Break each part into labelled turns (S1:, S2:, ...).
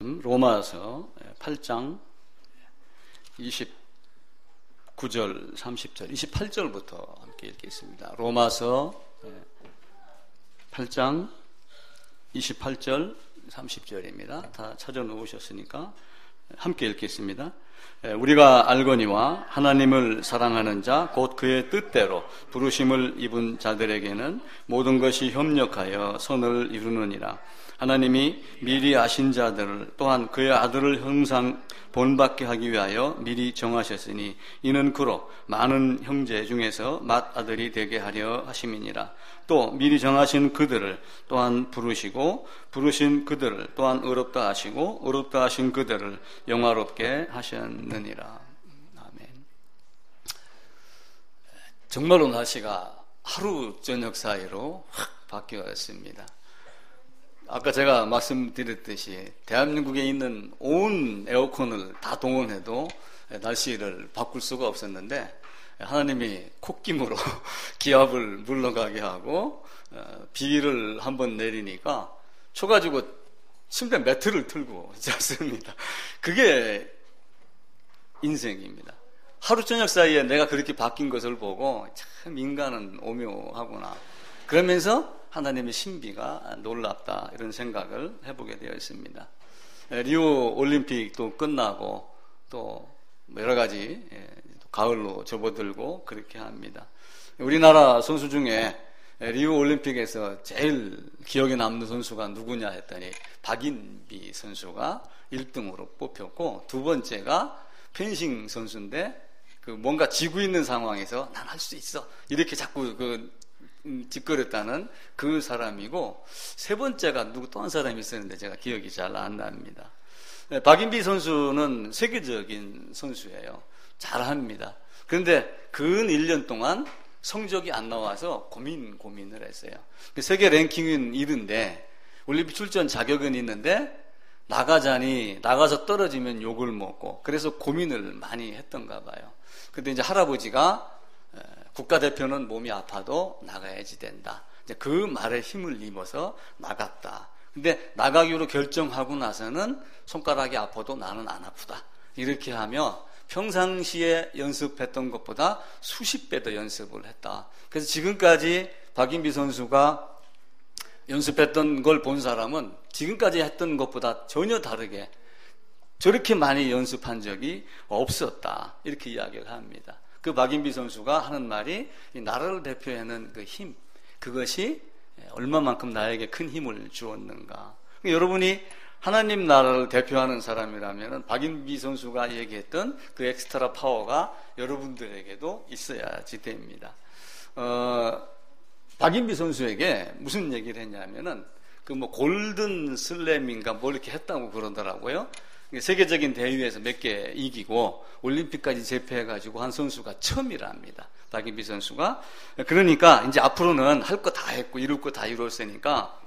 S1: 로마서 8장 29절, 30절, 28절부터 함께 읽겠습니다. 로마서 8장 28절, 30절입니다. 다 찾아놓으셨으니까 함께 읽겠습니다. 우리가 알거니와 하나님을 사랑하는 자 곧 그의 뜻대로 부르심을 입은 자들에게는 모든 것이 협력하여 선을 이루느니라. 하나님이 미리 아신 자들을 또한 그의 아들을 형상 본받게 하기 위하여 미리 정하셨으니 이는 그로 많은 형제 중에서 맏아들이 되게 하려 하심이니라. 또 미리 정하신 그들을 또한 부르시고 부르신 그들을 또한 의롭다 하시고 의롭다 하신 그들을 영화롭게 하셨느니라. 아멘. 정말로 날씨가 하루 저녁 사이로 확 바뀌었습니다. 아까 제가 말씀드렸듯이 대한민국에 있는 온 에어컨을 다 동원해도 날씨를 바꿀 수가 없었는데 하나님이 콧김으로 기압을 물러가게 하고 비를 한번 내리니까 쳐가지고 침대 매트를 틀고 잤습니다. 그게 인생입니다. 하루 저녁 사이에 내가 그렇게 바뀐 것을 보고 참 인간은 오묘하구나. 그러면서 하나님의 신비가 놀랍다 이런 생각을 해보게 되어 있습니다. 리우 올림픽도 끝나고 또 여러 가지 가을로 접어들고 그렇게 합니다. 우리나라 선수 중에 리우 올림픽에서 제일 기억에 남는 선수가 누구냐 했더니 박인비 선수가 1등으로 뽑혔고 두 번째가 펜싱 선수인데 뭔가 지고 있는 상황에서 난 할 수 있어 이렇게 자꾸 짓거렸다는 그 사람이고 세 번째가 또 한 사람이 있었는데 제가 기억이 잘 안 납니다. 박인비 선수는 세계적인 선수예요. 잘합니다. 그런데 근 1년 동안 성적이 안 나와서 고민을 했어요. 세계 랭킹은 1위인데 올림픽 출전 자격은 있는데 나가서 떨어지면 욕을 먹고 그래서 고민을 많이 했던가 봐요. 근데 이제 할아버지가 국가대표는 몸이 아파도 나가야지 된다. 이제 그 말에 힘을 입어서 나갔다. 근데 나가기로 결정하고 나서는 손가락이 아파도 나는 안 아프다. 이렇게 하며 평상시에 연습했던 것보다 수십 배 더 연습을 했다. 그래서 지금까지 박인비 선수가 연습했던 걸 본 사람은 지금까지 했던 것보다 전혀 다르게 저렇게 많이 연습한 적이 없었다. 이렇게 이야기를 합니다. 그 박인비 선수가 하는 말이 이 나라를 대표하는 그 힘, 그것이 얼마만큼 나에게 큰 힘을 주었는가. 여러분이 하나님 나라를 대표하는 사람이라면 박인비 선수가 얘기했던 그 엑스트라 파워가 여러분들에게도 있어야지 됩니다. 박인비 선수에게 무슨 얘기를 했냐면은 골든 슬램인가 이렇게 했다고 그러더라고요. 세계적인 대회에서 몇 개 이기고 올림픽까지 제패해가지고 한 선수가 처음이랍니다. 박인비 선수가. 그러니까 이제 앞으로는 할 거 다 했고 이룰 거 다 이뤘으니까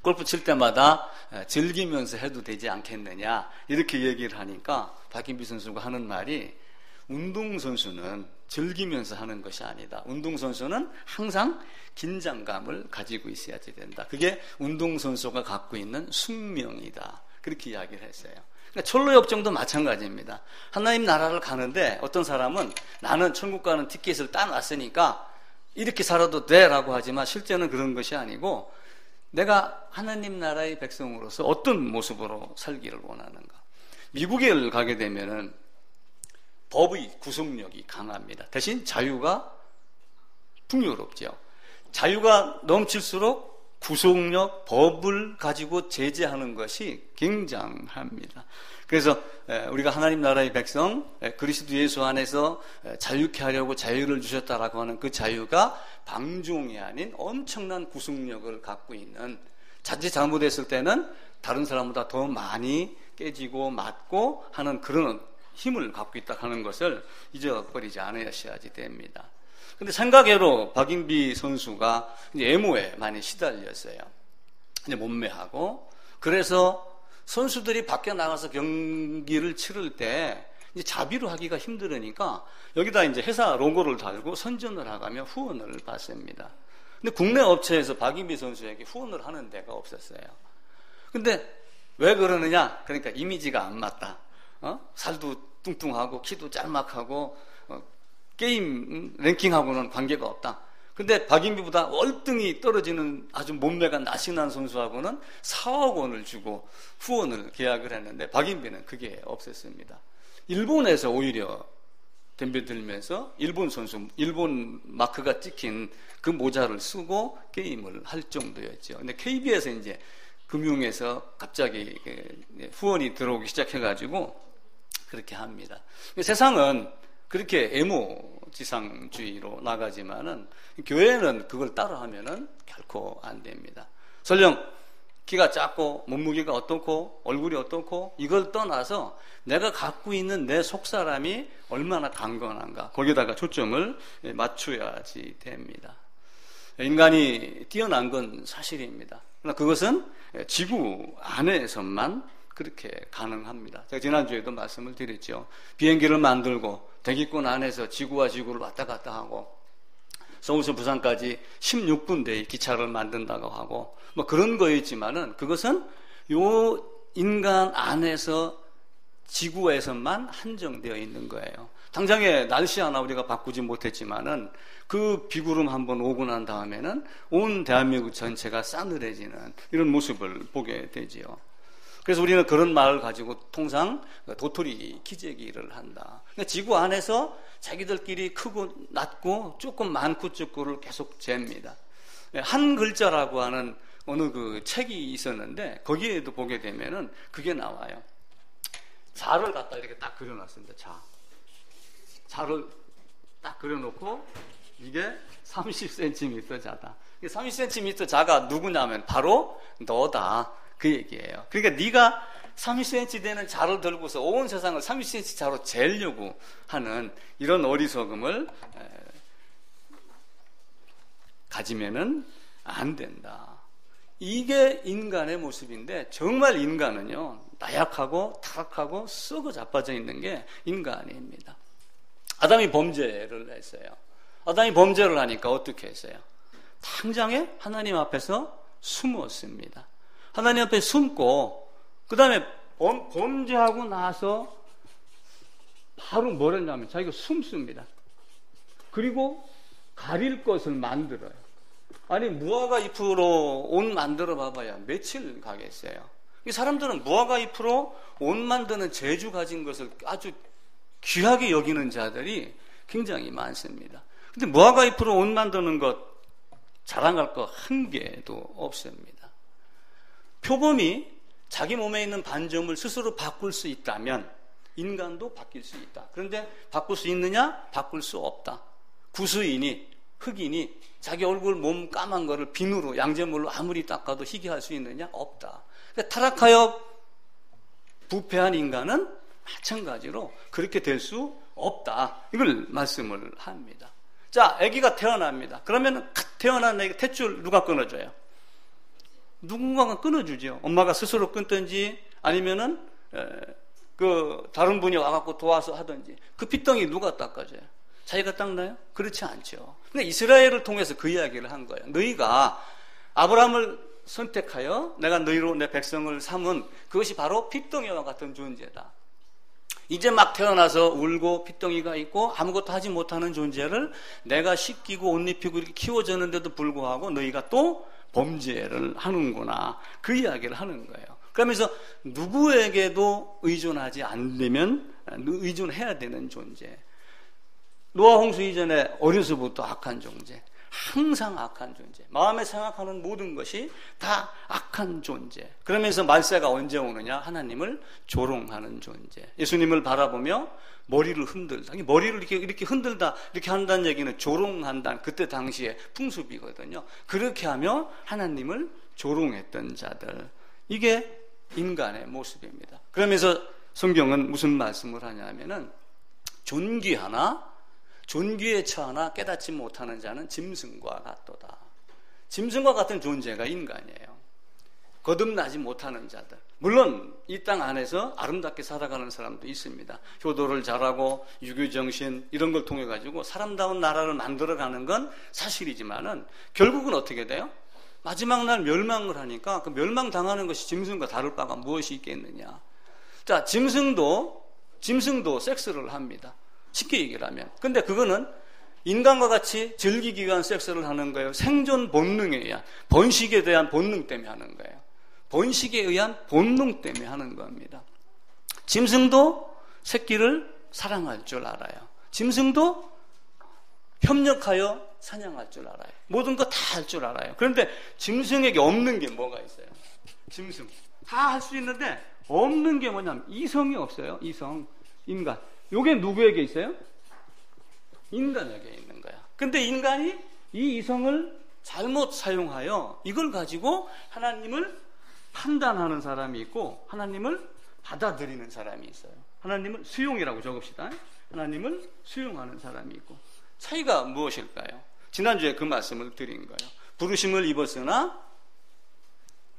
S1: 골프 칠 때마다 즐기면서 해도 되지 않겠느냐 이렇게 얘기를 하니까 박인비 선수가 하는 말이 운동선수는 즐기면서 하는 것이 아니다. 운동선수는 항상 긴장감을 가지고 있어야지 된다. 그게 운동선수가 갖고 있는 숙명이다. 그렇게 이야기를 했어요. 그러니까 철로역정도 마찬가지입니다. 하나님 나라를 가는데 어떤 사람은 나는 천국 가는 티켓을 따놨으니까 이렇게 살아도 돼 라고 하지만 실제는 그런 것이 아니고 내가 하나님 나라의 백성으로서 어떤 모습으로 살기를 원하는가. 미국에 가게 되면은 법의 구속력이 강합니다. 대신 자유가 풍요롭죠. 자유가 넘칠수록 구속력, 법을 가지고 제재하는 것이 굉장합니다. 그래서 우리가 하나님 나라의 백성, 그리스도 예수 안에서 자유케 하려고 자유를 주셨다라고 하는 그 자유가 방종이 아닌 엄청난 구속력을 갖고 있는, 자칫 잘못했을 때는 다른 사람보다 더 많이 깨지고 맞고 하는 그런 힘을 갖고 있다 하는 것을 잊어버리지 않으셔야지 됩니다. 근데 생각외로 박인비 선수가 이제 애모에 많이 시달렸어요. 이제 몸매하고. 그래서 선수들이 밖에 나가서 경기를 치를 때 이제 자비로 하기가 힘들으니까 여기다 이제 회사 로고를 달고 선전을 하가며 후원을 받습니다. 근데 국내 업체에서 박인비 선수에게 후원을 하는 데가 없었어요. 근데 왜 그러느냐? 그러니까 이미지가 안 맞다. 살도 뚱뚱하고 키도 짤막하고 게임 랭킹하고는 관계가 없다. 근데 박인비보다 월등히 떨어지는 아주 몸매가 날씬한 선수하고는 4억 원을 주고 후원을 계약을 했는데 박인비는 그게 없었습니다. 일본에서 오히려 덤벼들면서 일본 선수, 일본 마크가 찍힌 그 모자를 쓰고 게임을 할 정도였죠. 근데 KB에서 이제 금융에서 갑자기 후원이 들어오기 시작해가지고 그렇게 합니다. 세상은 그렇게 애모지상주의로 나가지만은 교회는 그걸 따라하면은 결코 안 됩니다. 설령 키가 작고 몸무게가 어떻고 얼굴이 어떻고 이걸 떠나서 내가 갖고 있는 내 속사람이 얼마나 강건한가 거기다가 초점을 맞춰야지 됩니다. 인간이 뛰어난 건 사실입니다. 그러나 그것은 지구 안에서만 그렇게 가능합니다. 제가 지난주에도 말씀을 드렸죠. 비행기를 만들고 대기권 안에서 지구와 지구를 왔다 갔다 하고 서울에서 부산까지 16분대의 기차를 만든다고 하고 뭐 그런 거였지만은 그것은 요 인간 안에서 지구에서만 한정되어 있는 거예요. 당장에 날씨 하나 우리가 바꾸지 못했지만은 그 비구름 한번 오고 난 다음에는 온 대한민국 전체가 싸늘해지는 이런 모습을 보게 되지요. 그래서 우리는 그런 말을 가지고 통상 도토리 기재기를 한다. 그러니까 지구 안에서 자기들끼리 크고 낮고 조금 많고 적고를 계속 잽니다. 한 글자라고 하는 어느 그 책이 있었는데 거기에도 보게 되면은 그게 나와요. 자를 갖다 이렇게 딱 그려놨습니다. 자를 딱 그려놓고 이게 30cm 자다. 30cm 자가 누구냐면 바로 너다. 그 얘기예요. 그러니까 네가 30cm 되는 자를 들고서 온 세상을 30cm 자로 재려고 하는 이런 어리석음을 가지면은 안 된다. 이게 인간의 모습인데 정말 인간은요 나약하고 타락하고 썩어 자빠져 있는 게 인간입니다. 아담이 범죄를 했어요. 아담이 범죄를 하니까 어떻게 했어요? 당장에 하나님 앞에서 숨었습니다. 하나님 앞에 숨고 그 다음에 범죄하고 나서 바로 뭘 했냐면 자기가 숨습니다. 그리고 가릴 것을 만들어요. 아니 무화과 잎으로 옷 만들어 봐봐야 며칠 가겠어요. 이 사람들은 무화과 잎으로 옷 만드는 재주 가진 것을 아주 귀하게 여기는 자들이 굉장히 많습니다. 근데 무화과 잎으로 옷 만드는 것 자랑할 거 한 개도 없습니다. 표범이 자기 몸에 있는 반점을 스스로 바꿀 수 있다면 인간도 바뀔 수 있다. 그런데 바꿀 수 있느냐? 바꿀 수 없다. 구수인이 흑인이 자기 얼굴 몸 까만 거를 비누로 양잿물로 아무리 닦아도 희귀할 수 있느냐? 없다. 그러니까 타락하여 부패한 인간은 마찬가지로 그렇게 될 수 없다. 이걸 말씀을 합니다. 자, 아기가 태어납니다. 그러면 태어난 아기 탯줄 누가 끊어줘요? 누군가가 끊어주죠. 엄마가 스스로 끊든지 아니면은 그 다른 분이 와갖고 도와서 하든지. 그 핏덩이 누가 닦아줘요? 자기가 닦나요? 그렇지 않죠. 근데 이스라엘을 통해서 그 이야기를 한 거예요. 너희가 아브라함을 선택하여 내가 너희로 내 백성을 삼은 그것이 바로 핏덩이와 같은 존재다. 이제 막 태어나서 울고 핏덩이가 있고 아무것도 하지 못하는 존재를 내가 씻기고 옷 입히고 이렇게 키워줬는데도 불구하고 너희가 또 범죄를 하는구나. 그 이야기를 하는 거예요. 그러면서 누구에게도 의존하지 않으면 의존해야 되는 존재. 노아 홍수 이전에 어려서부터 악한 존재. 항상 악한 존재. 마음에 생각하는 모든 것이 다 악한 존재. 그러면서 말세가 언제 오느냐? 하나님을 조롱하는 존재. 예수님을 바라보며 머리를 흔들다. 머리를 이렇게 흔들다. 이렇게 한다는 얘기는 조롱한다. 그때 당시에 풍습이거든요. 그렇게 하며 하나님을 조롱했던 자들. 이게 인간의 모습입니다. 그러면서 성경은 무슨 말씀을 하냐면은 존귀하나 존귀에 처하나 깨닫지 못하는 자는 짐승과 같도다. 짐승과 같은 존재가 인간이에요. 거듭나지 못하는 자들. 물론 이 땅 안에서 아름답게 살아가는 사람도 있습니다. 효도를 잘하고 유교정신 이런 걸 통해 가지고 사람다운 나라를 만들어가는 건 사실이지만은 결국은 어떻게 돼요? 마지막 날 멸망을 하니까 그 멸망당하는 것이 짐승과 다를 바가 무엇이 있겠느냐. 자, 짐승도 섹스를 합니다. 쉽게 얘기를 하면. 근데 그거는 인간과 같이 즐기기 위한 섹스를 하는 거예요. 생존 본능에 의한, 번식에 대한 본능 때문에 하는 거예요. 번식에 의한 본능 때문에 하는 겁니다. 짐승도 새끼를 사랑할 줄 알아요. 짐승도 협력하여 사냥할 줄 알아요. 모든 거 다 할 줄 알아요. 그런데 짐승에게 없는 게 뭐가 있어요? 짐승. 다 할 수 있는데 없는 게 뭐냐면 이성이 없어요. 이성. 인간. 요게 누구에게 있어요? 인간에게 있는 거야. 근데 인간이 이 이성을 잘못 사용하여 이걸 가지고 하나님을 판단하는 사람이 있고 하나님을 받아들이는 사람이 있어요. 하나님을 수용이라고 적읍시다. 하나님을 수용하는 사람이 있고. 차이가 무엇일까요? 지난주에 그 말씀을 드린 거예요. 부르심을 입었으나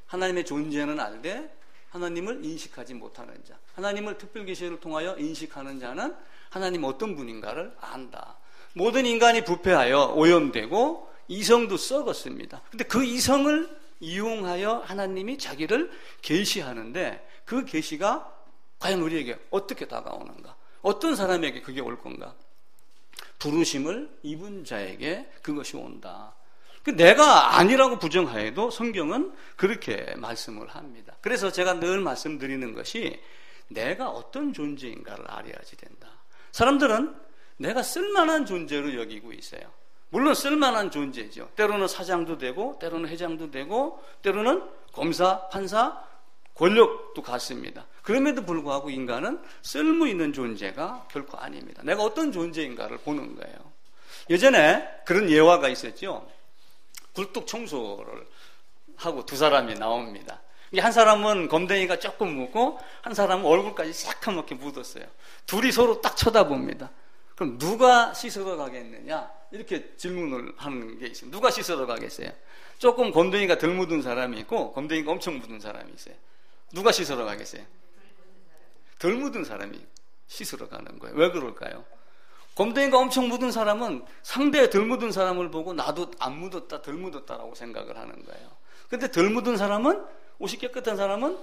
S1: 하나님의 존재는 알되 하나님을 인식하지 못하는 자. 하나님을 특별계시를 통하여 인식하는 자는 하나님 어떤 분인가를 안다. 모든 인간이 부패하여 오염되고 이성도 썩었습니다. 근데 그 이성을 이용하여 하나님이 자기를 계시하는데 그 계시가 과연 우리에게 어떻게 다가오는가? 어떤 사람에게 그게 올 건가? 부르심을 입은 자에게 그것이 온다. 내가 아니라고 부정하여도 성경은 그렇게 말씀을 합니다. 그래서 제가 늘 말씀드리는 것이 내가 어떤 존재인가를 알아야지 된다. 사람들은 내가 쓸만한 존재로 여기고 있어요. 물론 쓸만한 존재죠. 때로는 사장도 되고 때로는 회장도 되고 때로는 검사, 판사, 권력도 같습니다. 그럼에도 불구하고 인간은 쓸모 있는 존재가 결코 아닙니다. 내가 어떤 존재인가를 보는 거예요. 예전에 그런 예화가 있었죠. 굴뚝 청소를 하고 두 사람이 나옵니다. 한 사람은 검댕이가 조금 묻고 한 사람은 얼굴까지 새카맣게 묻었어요. 둘이 서로 딱 쳐다봅니다. 그럼 누가 씻으러 가겠느냐? 이렇게 질문을 하는 게 있어요. 누가 씻으러 가겠어요? 조금 검댕이가 덜 묻은 사람이 있고 검댕이가 엄청 묻은 사람이 있어요. 누가 씻으러 가겠어요? 덜 묻은 사람이 씻으러 가는 거예요. 왜 그럴까요? 검댕이가 엄청 묻은 사람은 상대의 덜 묻은 사람을 보고 나도 안 묻었다, 덜 묻었다라고 생각을 하는 거예요. 근데 덜 묻은 사람은, 옷이 깨끗한 사람은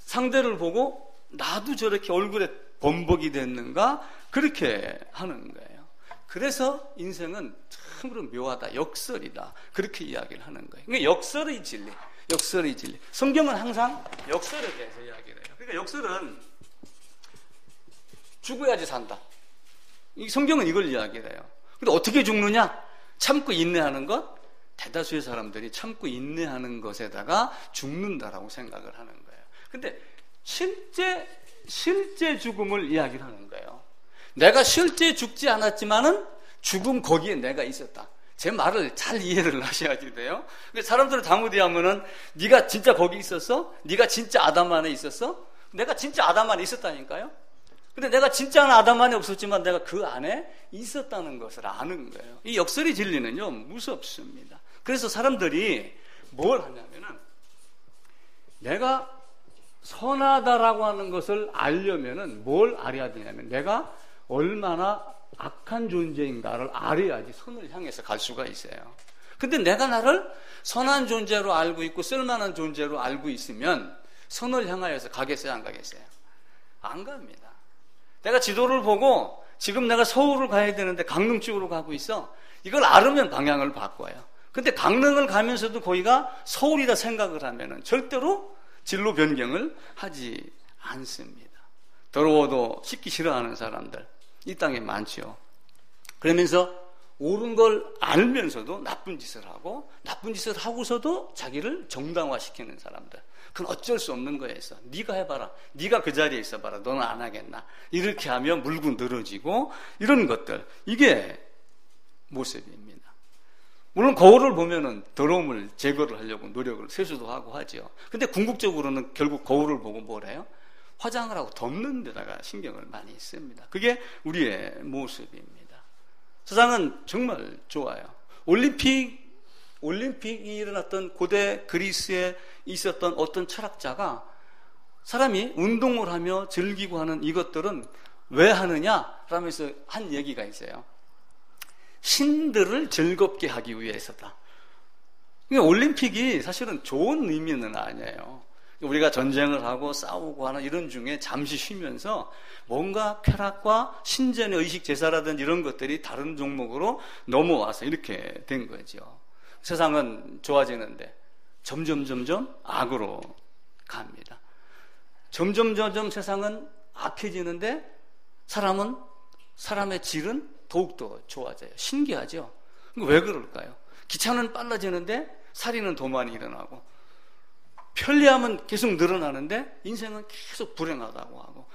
S1: 상대를 보고 나도 저렇게 얼굴에 범벅이 됐는가? 그렇게 하는 거예요. 그래서 인생은 참으로 묘하다, 역설이다. 그렇게 이야기를 하는 거예요. 그러니까 역설의 진리. 역설의 진리. 성경은 항상 역설에 대해서 이야기를 해요. 그러니까 역설은 죽어야지 산다. 이 성경은 이걸 이야기를 해요. 근데 어떻게 죽느냐? 참고 인내하는 것? 대다수의 사람들이 참고 인내하는 것에다가 죽는다라고 생각을 하는 거예요. 근데 실제 죽음을 이야기를 하는 거예요. 내가 실제 죽지 않았지만은 죽음 거기에 내가 있었다. 제 말을 잘 이해를 하셔야지 돼요. 사람들을 다무디하면은 네가 진짜 거기 있었어? 네가 진짜 아담 안에 있었어? 내가 진짜 아담 안에 있었다니까요. 근데 내가 진짜 아담 안에 없었지만 내가 그 안에 있었다는 것을 아는 거예요. 이 역설의 진리는요 무섭습니다. 그래서 사람들이 뭘 하냐면은 내가 선하다라고 하는 것을 알려면은 뭘 알아야 되냐면 내가 얼마나 악한 존재인가를 알아야지 선을 향해서 갈 수가 있어요. 근데 내가 나를 선한 존재로 알고 있고 쓸만한 존재로 알고 있으면 선을 향하여서 가겠어요, 안 가겠어요? 안 갑니다. 내가 지도를 보고 지금 내가 서울을 가야 되는데 강릉 쪽으로 가고 있어. 이걸 알으면 방향을 바꿔요. 근데 강릉을 가면서도 거기가 서울이다 생각을 하면은 절대로 진로 변경을 하지 않습니다. 더러워도 씻기 싫어하는 사람들 이 땅에 많죠. 그러면서 옳은 걸 알면서도 나쁜 짓을 하고 나쁜 짓을 하고서도 자기를 정당화시키는 사람들. 그건 어쩔 수 없는 거에서 네가 해봐라. 네가 그 자리에 있어봐라. 너는 안 하겠나. 이렇게 하면 물고 늘어지고 이런 것들. 이게 모습입니다. 물론 거울을 보면은 더러움을 제거를 하려고 노력을 세수도 하고 하죠. 근데 궁극적으로는 결국 거울을 보고 뭘 해요? 화장을 하고 덮는 데다가 신경을 많이 씁니다. 그게 우리의 모습입니다. 세상은 정말 좋아요. 올림픽이 일어났던 고대 그리스에 있었던 어떤 철학자가 사람이 운동을 하며 즐기고 하는 이것들은 왜 하느냐? 라면서 한 얘기가 있어요. 신들을 즐겁게 하기 위해서다. 올림픽이 사실은 좋은 의미는 아니에요. 우리가 전쟁을 하고 싸우고 하는 이런 중에 잠시 쉬면서 뭔가 쾌락과 신전의 의식 제사라든지 이런 것들이 다른 종목으로 넘어와서 이렇게 된 거죠. 세상은 좋아지는데 점점 악으로 갑니다. 점점 세상은 악해지는데 사람의 질은 더욱더 좋아져요. 신기하죠? 왜 그럴까요? 기차는 빨라지는데 살인은 더 많이 일어나고, 편리함은 계속 늘어나는데 인생은 계속 불행하다고 하고.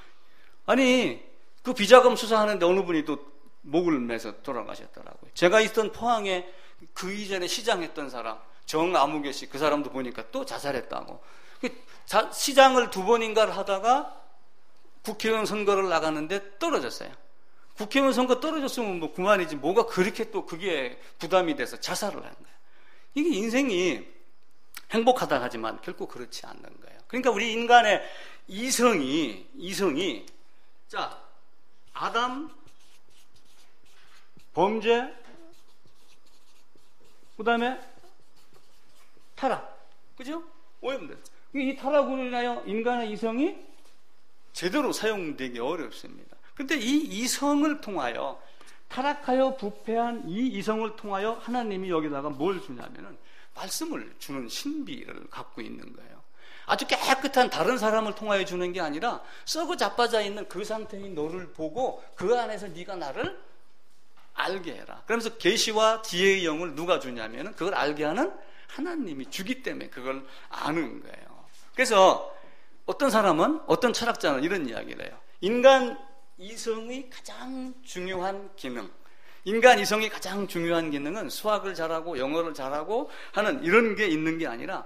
S1: 아니, 그 비자금 수사하는데 어느 분이 또 목을 매서 돌아가셨더라고요. 제가 있던 포항에 그 이전에 시장했던 사람 정아무개 씨, 그 사람도 보니까 또 자살했다고. 시장을 2번인가를 하다가 국회의원 선거를 나가는데 떨어졌어요. 국회의원 선거 떨어졌으면 뭐 그만이지, 뭐가 그렇게 또 그게 부담이 돼서 자살을 한 거예요. 이게 인생이 행복하다 하지만 결코 그렇지 않는 거예요. 그러니까 우리 인간의 이성이 자, 아담, 범죄, 그 다음에 타락, 그죠? 오염된. 이 타락으로 인하여 인간의 이성이 제대로 사용되기 어렵습니다. 그런데 이 이성을 통하여, 타락하여 부패한 이 이성을 통하여 하나님이 여기다가 뭘 주냐면은 말씀을 주는 신비를 갖고 있는 거예요. 아주 깨끗한 다른 사람을 통하여 주는 게 아니라 썩어 자빠져 있는 그 상태인 너를 보고 그 안에서 네가 나를 알게 해라. 그러면서 계시와 지혜의 영을 누가 주냐면은 그걸 알게 하는 하나님이 주기 때문에 그걸 아는 거예요. 그래서 어떤 사람은, 어떤 철학자는 이런 이야기를 해요. 인간 이성의 가장 중요한 기능, 인간 이성이 가장 중요한 기능은 수학을 잘하고 영어를 잘하고 하는 이런 게 있는 게 아니라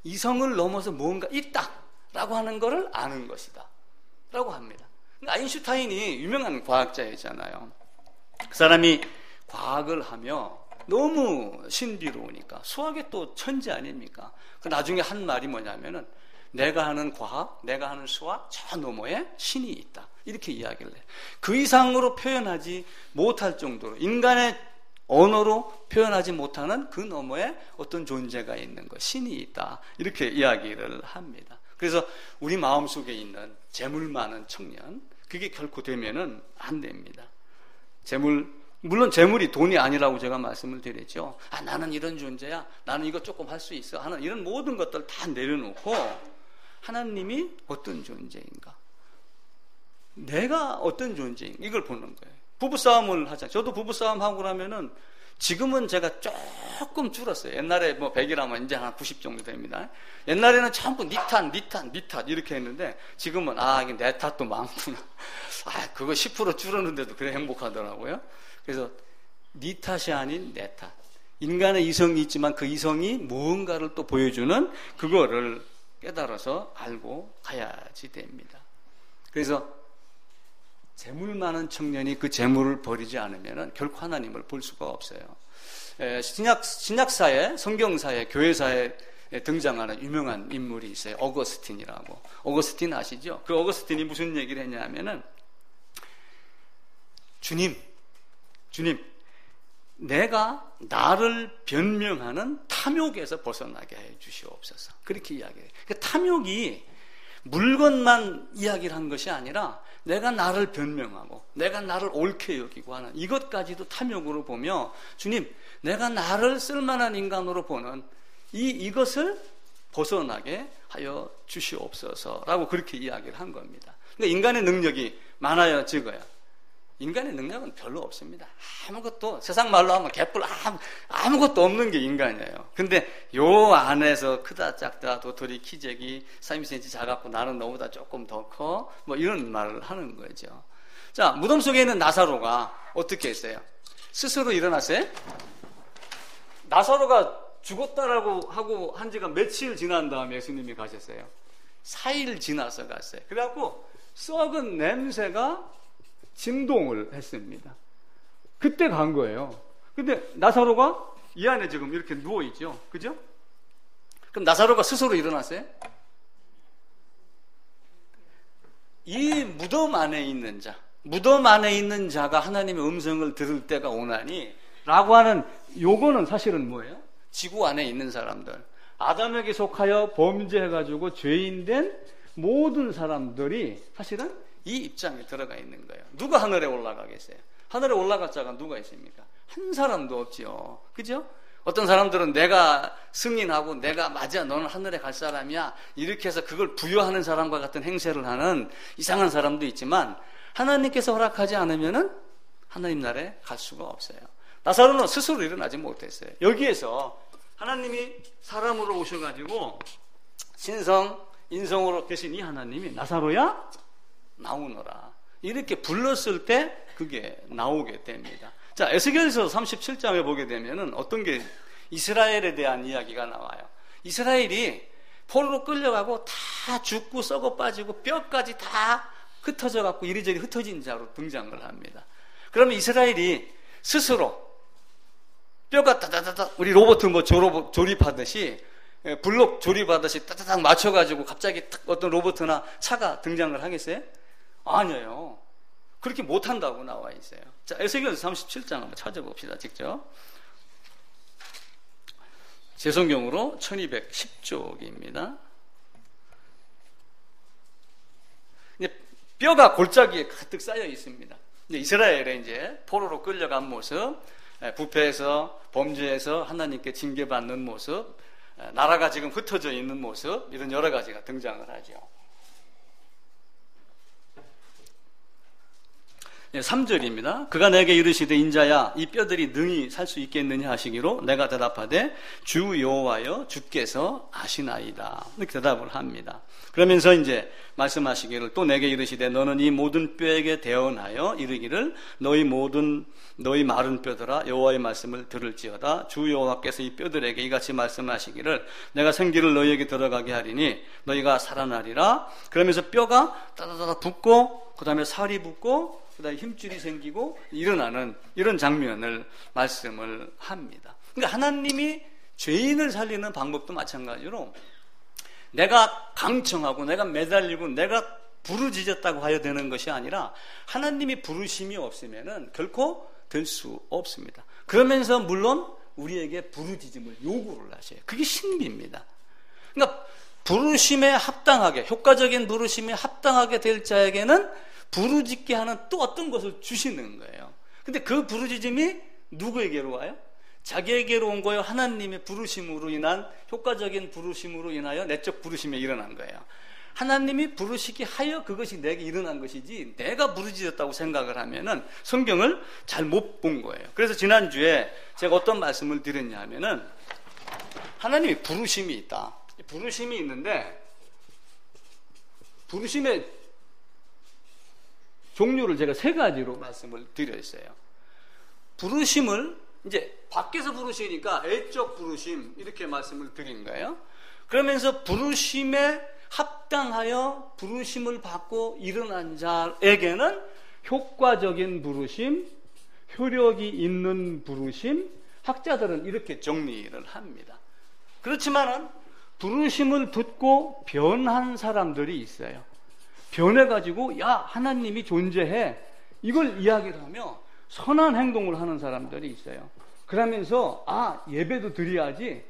S1: 이성을 넘어서 뭔가 있다라고 하는 것을 아는 것이다 라고 합니다. 아인슈타인이 유명한 과학자이잖아요. 그 사람이 과학을 하며 너무 신비로우니까, 수학의 또 천재 아닙니까? 그 나중에 한 말이 뭐냐면은 내가 하는 과학, 내가 하는 수학 저 너머에 신이 있다, 이렇게 이야기를 해요. 그 이상으로 표현하지 못할 정도로, 인간의 언어로 표현하지 못하는 그 너머에 어떤 존재가 있는 것, 신이 있다, 이렇게 이야기를 합니다. 그래서 우리 마음속에 있는 재물 많은 청년, 그게 결코 되면은 안 됩니다. 물론 재물이 돈이 아니라고 제가 말씀을 드렸죠. 나는 이런 존재야, 나는 이거 조금 할 수 있어 하는 이런 모든 것들 다 내려놓고 하나님이 어떤 존재인가, 내가 어떤 존재인가, 이걸 보는 거예요. 부부싸움을 하자. 저도 부부싸움 하고 나면은 지금은 제가 조금 줄었어요. 옛날에 뭐 100이라면 이제 한 90 정도 됩니다. 옛날에는 전부 니 탓 이렇게 했는데 지금은 이게 내 탓도 많구나. 그거 10% 줄었는데도 그래 행복하더라고요. 그래서 니 탓이 아닌 내 탓. 인간의 이성이 있지만 그 이성이 무언가를 또 보여주는 그거를 깨달아서 알고 가야지 됩니다. 그래서 재물 많은 청년이 그 재물을 버리지 않으면 결코 하나님을 볼 수가 없어요. 신약사에, 성경사에, 교회사에 등장하는 유명한 인물이 있어요. 어거스틴이라고. 어거스틴 아시죠? 그 어거스틴이 무슨 얘기를 했냐면은 주님, 내가 나를 변명하는 탐욕에서 벗어나게 해 주시옵소서. 그렇게 이야기해요. 그러니까 탐욕이 물건만 이야기를 한 것이 아니라 내가 나를 변명하고 내가 나를 옳게 여기고 하는 이것까지도 탐욕으로 보며, 주님, 내가 나를 쓸만한 인간으로 보는 이것을 벗어나게 하여 주시옵소서라고 그렇게 이야기를 한 겁니다. 그러니까 인간의 능력이 많아요, 적어요? 인간의 능력은 별로 없습니다. 아무것도, 세상 말로 하면 개뿔 아무것도 없는 게 인간이에요. 근데 요 안에서 크다 작다 도토리 키재기 32cm 작았고 나는 너보다 조금 더 커, 뭐 이런 말을 하는 거죠. 자, 무덤 속에 있는 나사로가 어떻게 했어요? 스스로 일어났어요? 나사로가 죽었다라고 하고 한 지가 며칠 지난 다음에 예수님이 가셨어요. 4일 지나서 갔어요. 그래갖고 썩은 냄새가 진동을 했습니다. 그때 간 거예요. 근데 나사로가 이 안에 지금 이렇게 누워있죠. 그죠? 그럼 나사로가 스스로 일어났어요? 이 무덤 안에 있는 자가 하나님의 음성을 들을 때가 오나니 라고 하는 요거는 사실은 뭐예요? 지구 안에 있는 사람들, 아담에게 속하여 범죄해가지고 죄인된 모든 사람들이 사실은 이 입장에 들어가 있는 거예요. 누가 하늘에 올라가겠어요? 하늘에 올라갈 자가 누가 있습니까? 한 사람도 없죠. 그죠? 어떤 사람들은 내가 승인하고 내가 맞아, 너는 하늘에 갈 사람이야, 이렇게 해서 그걸 부여하는 사람과 같은 행세를 하는 이상한 사람도 있지만, 하나님께서 허락하지 않으면은 하나님 나라에 갈 수가 없어요. 나사로는 스스로 일어나지 못했어요. 여기에서 하나님이 사람으로 오셔가지고 신성 인성으로 계신 이 하나님이 나사로야 나오너라 이렇게 불렀을 때 그게 나오게 됩니다. 자, 에스겔서 37장에 보게 되면은 어떤 게 이스라엘에 대한 이야기가 나와요. 이스라엘이 포로로 끌려가고 다 죽고 썩어 빠지고 뼈까지 다 흩어져 갖고 이리저리 흩어진 자로 등장을 합니다. 그러면 이스라엘이 스스로 뼈가 따다다다, 우리 로봇 뭐 조립하듯이, 블록 조립하듯이 따다닥 맞춰가지고 갑자기 어떤 로봇이나 차가 등장을 하겠어요? 아니에요. 그렇게 못한다고 나와 있어요. 자, 에스겔서 37장 한번 찾아봅시다, 직접. 제 성경으로 1210쪽입니다. 뼈가 골짜기에 가득 쌓여 있습니다. 이스라엘에 이제 포로로 끌려간 모습, 부패해서 범죄해서 하나님께 징계받는 모습, 나라가 지금 흩어져 있는 모습, 이런 여러 가지가 등장을 하죠. 3절입니다. 그가 내게 이르시되 인자야 이 뼈들이 능히 살 수 있겠느냐 하시기로 내가 대답하되 주 여호와여 주께서 아시나이다 이렇게 대답을 합니다. 그러면서 이제 말씀하시기를 또 내게 이르시되 너는 이 모든 뼈에게 대언하여 이르기를 너희 마른 뼈들아 여호와의 말씀을 들을지어다. 주 여호와께서 이 뼈들에게 이같이 말씀하시기를 내가 생기를 너희에게 들어가게 하리니 너희가 살아나리라. 그러면서 뼈가 따다다다 붙고 그 다음에 살이 붙고 그 다음에 힘줄이 생기고 일어나는 이런 장면을 말씀을 합니다. 그러니까 하나님이 죄인을 살리는 방법도 마찬가지로 내가 강청하고 내가 매달리고 내가 부르짖었다고 하여 되는 것이 아니라 하나님이 부르심이 없으면은 결코 될 수 없습니다. 그러면서 물론 우리에게 부르짖음을 요구를 하셔요. 그게 신비입니다. 그러니까 부르심에 합당하게, 효과적인 부르심에 합당하게 될 자에게는 부르짖게 하는 또 어떤 것을 주시는 거예요. 근데 그 부르짖음이 누구에게로 와요? 자기에게로 온 거예요? 하나님의 부르심으로 인한, 효과적인 부르심으로 인하여 내적 부르심이 일어난 거예요. 하나님이 부르시기 하여 그것이 내게 일어난 것이지 내가 부르짖었다고 생각을 하면은 성경을 잘 못 본 거예요. 그래서 지난주에 제가 어떤 말씀을 드렸냐 하면은 하나님이 부르심이 있다. 부르심이 있는데 부르심의 종류를 제가 3가지로 말씀을 드렸어요. 부르심을 이제 밖에서 부르시니까 애적 부르심 이렇게 말씀을 드린 거예요. 그러면서 부르심에 합당하여 부르심을 받고 일어난 자에게는 효과적인 부르심, 효력이 있는 부르심, 학자들은 이렇게 정리를 합니다. 그렇지만은 부르심을 듣고 변한 사람들이 있어요. 변해가지고 야 하나님이 존재해 이걸 이야기를 하며 선한 행동을 하는 사람들이 있어요. 그러면서 예배도 드려야지,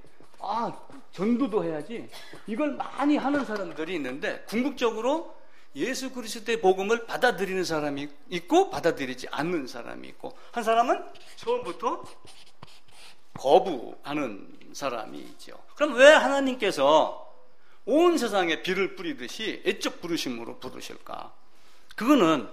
S1: 전도도 해야지, 이걸 많이 하는 사람들이 있는데 궁극적으로 예수 그리스도의 복음을 받아들이는 사람이 있고 받아들이지 않는 사람이 있고, 한 사람은 처음부터 거부하는 사람이 있죠. 그럼 왜 하나님께서 온 세상에 비를 뿌리듯이 애적 부르심으로 부르실까? 그거는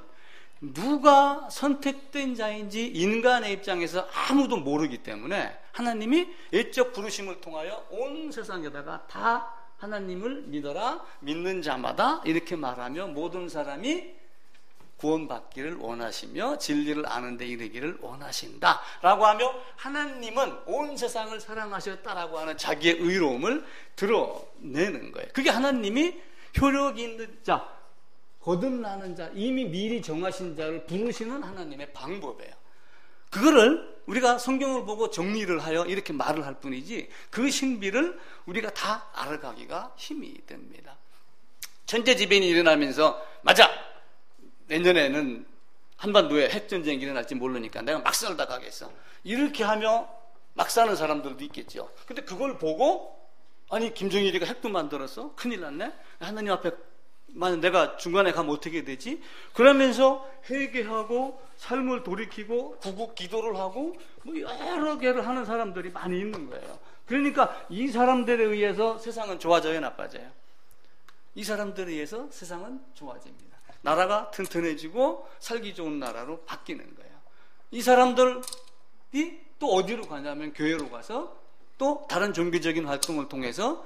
S1: 누가 선택된 자인지 인간의 입장에서 아무도 모르기 때문에 하나님이 애적 부르심을 통하여 온 세상에다가 다 하나님을 믿어라, 믿는 자마다 이렇게 말하며 모든 사람이 구원받기를 원하시며 진리를 아는 데 이르기를 원하신다 라고 하며 하나님은 온 세상을 사랑하셨다라고 하는 자기의 의로움을 드러내는 거예요. 그게 하나님이 효력 있는 자, 거듭나는 자, 이미 미리 정하신 자를 부르시는 하나님의 방법이에요. 그거를 우리가 성경을 보고 정리를 하여 이렇게 말을 할 뿐이지 그 신비를 우리가 다 알아가기가 힘이 됩니다. 천재지변이 일어나면서 맞아! 내년에는 한반도에 핵전쟁이 일어날지 모르니까 내가 막 살다 가겠어. 이렇게 하며 막 사는 사람들도 있겠죠. 근데 그걸 보고 아니 김정일이가 핵도 만들었어? 큰일 났네. 하나님 앞에 만약 내가 중간에 가면 어떻게 되지? 그러면서 회개하고 삶을 돌이키고 구국 기도를 하고 뭐 여러 개를 하는 사람들이 많이 있는 거예요. 그러니까 이 사람들에 의해서 세상은 좋아져요, 나빠져요? 이 사람들에 의해서 세상은 좋아집니다. 나라가 튼튼해지고 살기 좋은 나라로 바뀌는 거예요. 이 사람들이 또 어디로 가냐면 교회로 가서 또 다른 종교적인 활동을 통해서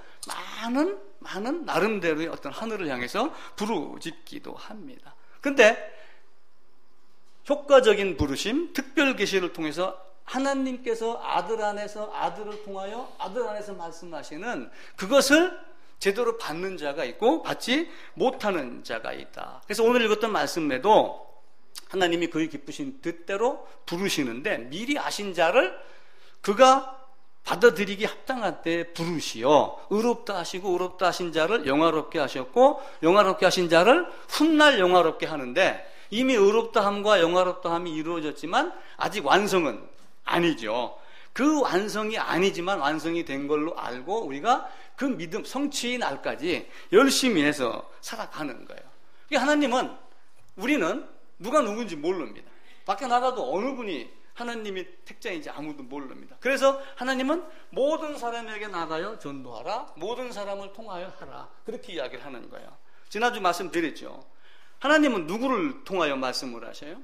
S1: 많은 나름대로의 어떤 하늘을 향해서 부르짖기도 합니다. 그런데 효과적인 부르심, 특별 계시를 통해서 하나님께서 아들 안에서 아들을 통하여 아들 안에서 말씀하시는 그것을 제대로 받는 자가 있고 받지 못하는 자가 있다. 그래서 오늘 읽었던 말씀에도 하나님이 그의 기쁘신 뜻대로 부르시는데 미리 아신 자를 그가 받아들이기 합당한 때 부르시어 의롭다 하시고 의롭다 하신 자를 영화롭게 하셨고 영화롭게 하신 자를 훗날 영화롭게 하는데 이미 의롭다 함과 영화롭다 함이 이루어졌지만 아직 완성은 아니죠. 그 완성이 아니지만 완성이 된 걸로 알고 우리가 그 믿음 성취의 날까지 열심히 해서 살아가는 거예요. 하나님은 우리는 누가 누군지 모릅니다. 밖에 나가도 어느 분이 하나님이 택자인지 아무도 모릅니다. 그래서 하나님은 모든 사람에게 나가여 전도하라, 모든 사람을 통하여 하라, 그렇게 이야기를 하는 거예요. 지난주 말씀드렸죠. 하나님은 누구를 통하여 말씀을 하셔요?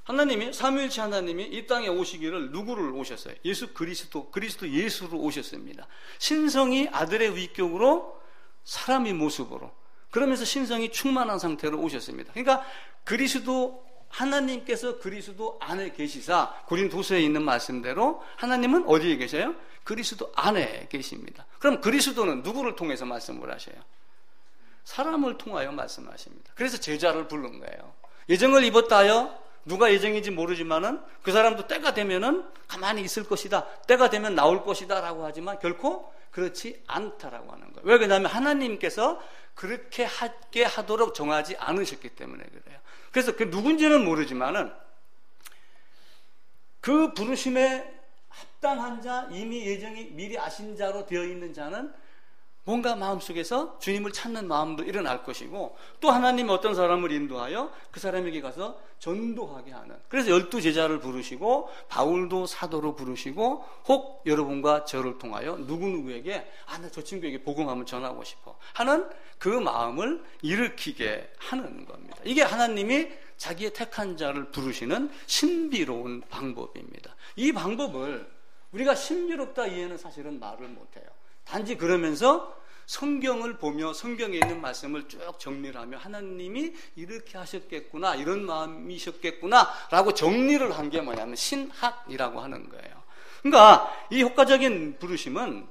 S1: 하나님이 삼위일체 하나님이 이 땅에 오시기를 누구를 오셨어요? 예수 그리스도 예수로 오셨습니다. 신성이 아들의 위격으로 사람의 모습으로, 그러면서 신성이 충만한 상태로 오셨습니다. 그러니까 하나님께서 그리스도 안에 계시사, 고린도서에 있는 말씀대로 하나님은 어디에 계셔요? 그리스도 안에 계십니다. 그럼 그리스도는 누구를 통해서 말씀을 하셔요? 사람을 통하여 말씀하십니다. 그래서 제자를 부른 거예요. 예정을 입었다 하여 누가 예정인지 모르지만은 그 사람도 때가 되면은 가만히 있을 것이다, 때가 되면 나올 것이다 라고 하지만 결코 그렇지 않다라고 하는 거예요. 왜 그러냐면 하나님께서 그렇게 하게 하도록 정하지 않으셨기 때문에 그래요. 그래서 그 누군지는 모르지만은 그 부르심에 합당한 자, 이미 예정이 미리 아신 자로 되어 있는 자는 뭔가 마음속에서 주님을 찾는 마음도 일어날 것이고, 또 하나님이 어떤 사람을 인도하여 그 사람에게 가서 전도하게 하는, 그래서 12제자를 부르시고 바울도 사도로 부르시고 혹 여러분과 저를 통하여 누구누구에게 나 저 친구에게 복음 한번 전하고 싶어 하는 그 마음을 일으키게 하는 겁니다. 이게 하나님이 자기의 택한 자를 부르시는 신비로운 방법입니다. 이 방법을 우리가 신비롭다 이해는 사실은 말을 못해요. 단지 그러면서 성경을 보며 성경에 있는 말씀을 쭉 정리를 하며 하나님이 이렇게 하셨겠구나, 이런 마음이셨겠구나 라고 정리를 한 게 뭐냐면 신학이라고 하는 거예요. 그러니까 이 효과적인 부르심은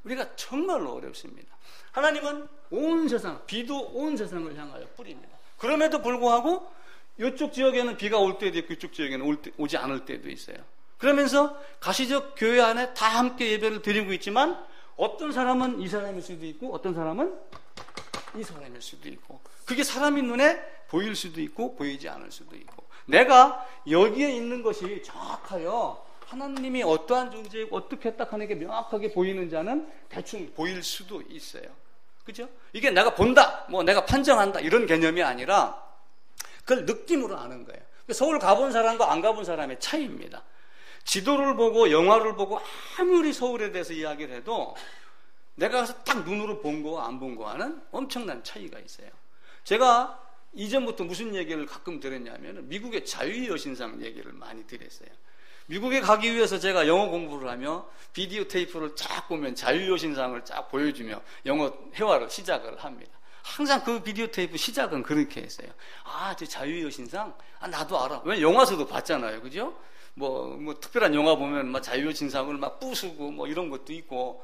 S1: 우리가 정말로 어렵습니다. 하나님은 온 세상, 비도 온 세상을 향하여 뿌립니다. 그럼에도 불구하고 이쪽 지역에는 비가 올 때도 있고 이쪽 지역에는 오지 않을 때도 있어요. 그러면서 가시적 교회 안에 다 함께 예배를 드리고 있지만 어떤 사람은 이 사람일 수도 있고 어떤 사람은 이 사람일 수도 있고, 그게 사람의 눈에 보일 수도 있고 보이지 않을 수도 있고, 내가 여기에 있는 것이 정확하여 하나님이 어떠한 존재이고 어떻게 딱 하는 게 명확하게 보이는 자는 대충 보일 수도 있어요. 그죠? 이게 내가 본다, 내가 판정한다 이런 개념이 아니라 그걸 느낌으로 아는 거예요. 서울 가본 사람과 안 가본 사람의 차이입니다. 지도를 보고 영화를 보고 아무리 서울에 대해서 이야기를 해도 내가 가서 딱 눈으로 본 거와 안 본 거와는 엄청난 차이가 있어요. 제가 이전부터 무슨 얘기를 가끔 드렸냐면 미국의 자유의 여신상 얘기를 많이 드렸어요. 미국에 가기 위해서 제가 영어 공부를 하며 비디오 테이프를 쫙 보면 자유의 여신상을 쫙 보여주며 영어 회화를 시작을 합니다. 항상 그 비디오 테이프 시작은 그렇게 했어요. 저 자유의 여신상? 나도 알아. 왜 영화에서도 봤잖아요. 그죠? 특별한 영화 보면 자유의 신상을 부수고 이런 것도 있고.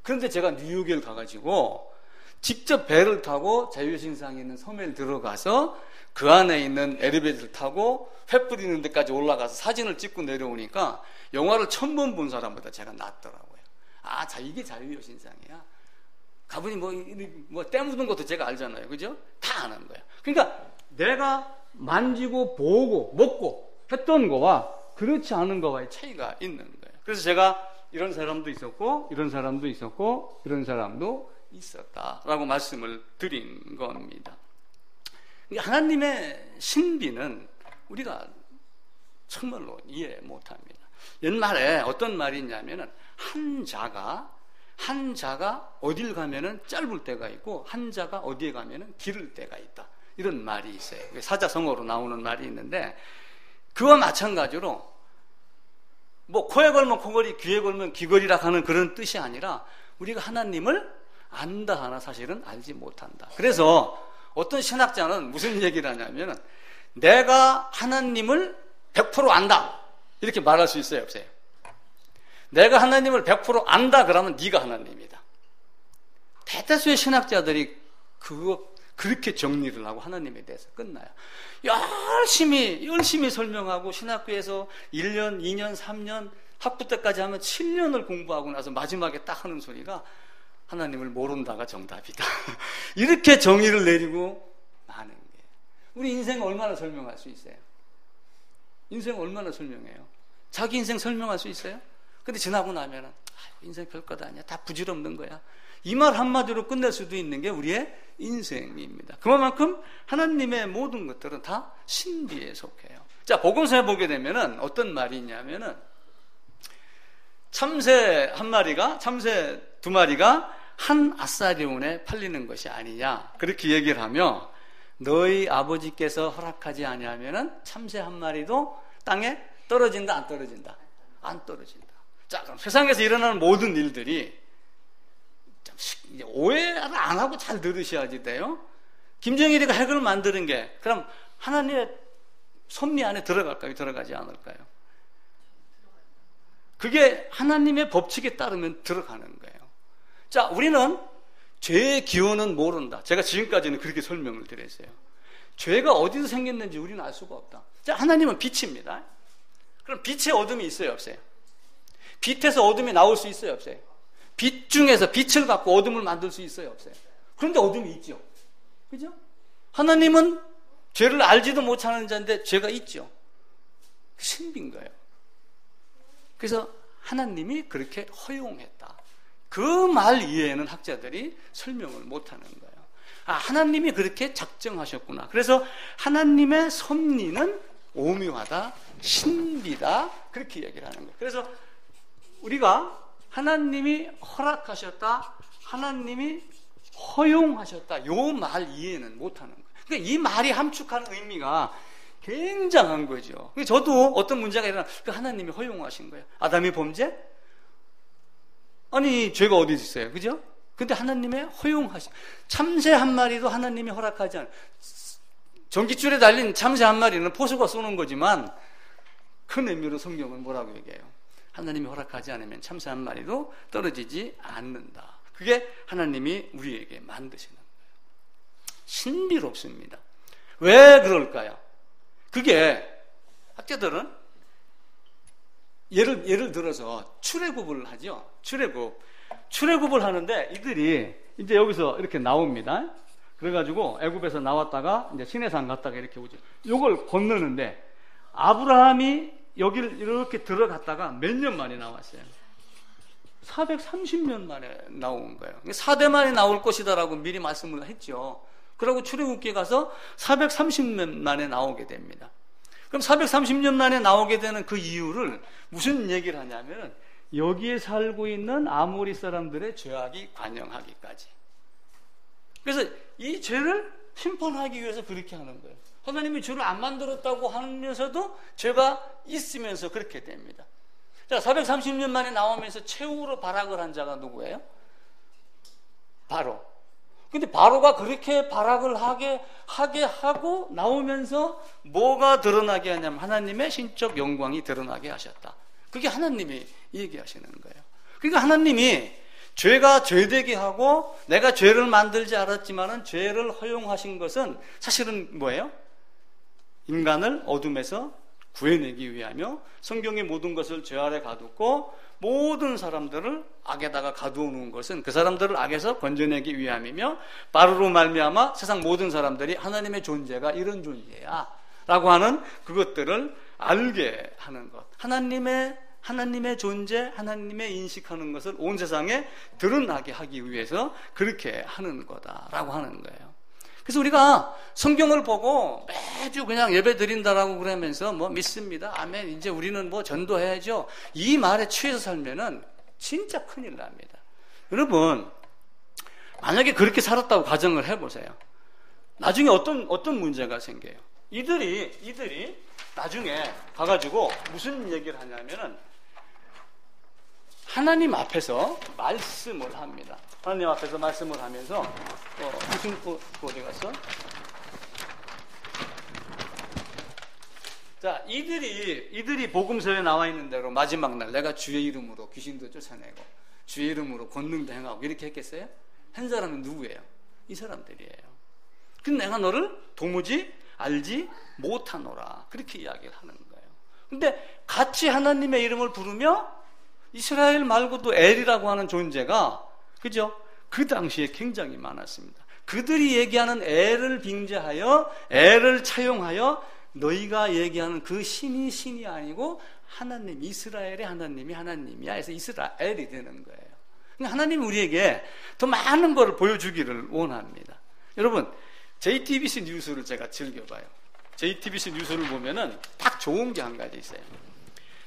S1: 그런데 제가 뉴욕에 가가지고 직접 배를 타고 자유의 신상에 있는 섬에 들어가서 그 안에 있는 엘리베이터를 타고 회 뿌리는 데까지 올라가서 사진을 찍고 내려오니까 영화를 처음 본 사람보다 제가 낫더라고요. 이게 자유의 신상이야. 가보니 때 묻은 것도 제가 알잖아요. 그죠? 다 아는 거예요. 그러니까 내가 만지고 보고 먹고 했던 거와 그렇지 않은 거와의 차이가 있는 거예요. 그래서 제가 이런 사람도 있었고 이런 사람도 있었고 이런 사람도 있었다라고 말씀을 드린 겁니다. 하나님의 신비는 우리가 정말로 이해 못합니다. 옛말에 어떤 말이 있냐면은 한 자가 어딜 가면은 짧을 때가 있고 한 자가 어디에 가면은 길을 때가 있다. 이런 말이 있어요. 사자성어로 나오는 말이 있는데 그와 마찬가지로 뭐 코에 걸면 코걸이, 귀에 걸면 귀걸이라 하는 그런 뜻이 아니라 우리가 하나님을 안다 하나 사실은 알지 못한다. 그래서 어떤 신학자는 무슨 얘기를 하냐면 내가 하나님을 100% 안다 이렇게 말할 수 있어요, 없어요? 내가 하나님을 100% 안다 그러면 네가 하나님이다. 대다수의 신학자들이 그렇게 정리를 하고 하나님에 대해서 끝나요. 열심히 설명하고 신학교에서 1년, 2년, 3년 학부 때까지 하면 7년을 공부하고 나서 마지막에 딱 하는 소리가 하나님을 모른다가 정답이다. 이렇게 정의를 내리고 마는 게 우리 인생 얼마나 설명할 수 있어요? 인생 얼마나 설명해요? 자기 인생 설명할 수 있어요? 근데 지나고 나면은 인생 별것 아니야. 다 부질없는 거야. 이 말 한마디로 끝낼 수도 있는 게 우리의 인생입니다. 그만큼 하나님의 모든 것들은 다 신비에 속해요. 자, 복음서에 보게 되면은 어떤 말이 있냐면은 참새 두 마리가 한 아사리온에 팔리는 것이 아니냐 그렇게 얘기를 하며 너희 아버지께서 허락하지 아니하면은 참새 한 마리도 땅에 떨어진다 안 떨어진다? 안 떨어진다. 자, 그럼 세상에서 일어나는 모든 일들이 오해를 안 하고 잘 들으셔야지 돼요. 김정일이가 핵을 만드는 게 그럼 하나님의 섭리 안에 들어갈까요? 들어가지 않을까요? 그게 하나님의 법칙에 따르면 들어가는 거예요. 자, 우리는 죄의 기원은 모른다. 제가 지금까지는 그렇게 설명을 드렸어요. 죄가 어디서 생겼는지 우리는 알 수가 없다. 자, 하나님은 빛입니다. 그럼 빛에 어둠이 있어요, 없어요? 빛에서 어둠이 나올 수 있어요, 없어요? 빛 중에서 빛을 갖고 어둠을 만들 수 있어요, 없어요? 그런데 어둠이 있죠. 그죠? 하나님은 죄를 알지도 못하는 자인데 죄가 있죠. 신비인 거예요. 그래서 하나님이 그렇게 허용했다. 그 말 이외에는 학자들이 설명을 못하는 거예요. 하나님이 그렇게 작정하셨구나. 그래서 하나님의 섭리는 오묘하다, 신비다 그렇게 얘기를 하는 거예요. 그래서 우리가 하나님이 허락하셨다, 하나님이 허용하셨다 요 말 이해는 못하는 거예요. 그러니까 이 말이 함축하는 의미가 굉장한 거죠. 저도 어떤 문제가 일어나 하나님이 허용하신 거예요. 아담이 범죄? 아니 죄가 어디 있어요, 그죠? 근데 하나님의 허용하신 참새 한 마리도 하나님이 허락하지 않아요. 전깃줄에 달린 참새 한 마리는 포수가 쏘는 거지만 큰 의미로 성경은 뭐라고 얘기해요? 하나님이 허락하지 않으면 참새 한 마리도 떨어지지 않는다. 그게 하나님이 우리에게 만드시는 거예요. 신비롭습니다. 왜 그럴까요? 그게 학자들은 예를 들어서 출애굽을 하죠. 출애굽을 하는데 이들이 이제 여기서 이렇게 나옵니다. 그래가지고 애굽에서 나왔다가 이제 시내산 갔다가 이렇게 오죠. 요걸 건너는데 아브라함이 여기를 이렇게 들어갔다가 몇 년 만에 나왔어요? 430년 만에 나온 거예요. 4대 만에 나올 것이다라고 미리 말씀을 했죠. 그러고 출애굽기에 가서 430년 만에 나오게 됩니다. 그럼 430년 만에 나오게 되는 그 이유를 무슨 얘기를 하냐면 여기에 살고 있는 아모리 사람들의 죄악이 관영하기까지. 그래서 이 죄를 심판하기 위해서 그렇게 하는 거예요. 하나님이 죄를 안 만들었다고 하면서도 죄가 있으면서 그렇게 됩니다. 자, 430년 만에 나오면서 최후로 발악을 한 자가 누구예요? 바로. 근데 바로가 그렇게 발악을 하게 하고 나오면서 뭐가 드러나게 하냐면 하나님의 신적 영광이 드러나게 하셨다. 그게 하나님이 얘기하시는 거예요. 그러니까 하나님이 죄가 죄되게 하고 내가 죄를 만들지 않았지만은 죄를 허용하신 것은 사실은 뭐예요? 인간을 어둠에서 구해내기 위하며 성경의 모든 것을 죄 아래 가두고 모든 사람들을 악에다가 가두어 놓은 것은 그 사람들을 악에서 건져내기 위함이며 바로로 말미암아 세상 모든 사람들이 하나님의 존재가 이런 존재야 라고 하는 그것들을 알게 하는 것. 하나님의 존재, 하나님의 인식하는 것을 온 세상에 드러나게 하기 위해서 그렇게 하는 거다라고 하는 거예요. 그래서 우리가 성경을 보고 매주 그냥 예배 드린다라고 그러면서 뭐 믿습니다, 아멘, 이제 우리는 뭐 전도해야죠, 이 말에 취해서 살면은 진짜 큰일 납니다. 여러분, 만약에 그렇게 살았다고 가정을 해보세요. 나중에 어떤 문제가 생겨요? 이들이 나중에 가가지고 무슨 얘기를 하냐면은 하나님 앞에서 말씀을 합니다. 하나님 앞에서 말씀을 하면서 무슨 어디 갔어? 자, 이들이 복음서에 나와 있는 대로 마지막 날 내가 주의 이름으로 귀신도 쫓아내고 주의 이름으로 권능도 행하고 이렇게 했겠어요? 한 사람은 누구예요? 이 사람들이에요. 근데 내가 너를 도무지 알지 못하노라, 그렇게 이야기를 하는 거예요. 근데 같이 하나님의 이름을 부르며 이스라엘 말고도 엘이라고 하는 존재가, 그죠? 그 당시에 굉장히 많았습니다. 그들이 얘기하는 엘을 빙자하여 엘을 차용하여 너희가 얘기하는 그 신이 아니고 하나님, 이스라엘의 하나님이 하나님이야 해서 이스라엘이 되는 거예요. 그러니까 하나님이 우리에게 더 많은 것을 보여주기를 원합니다. 여러분, JTBC 뉴스를 제가 즐겨봐요. JTBC 뉴스를 보면은 딱 좋은 게 한 가지 있어요.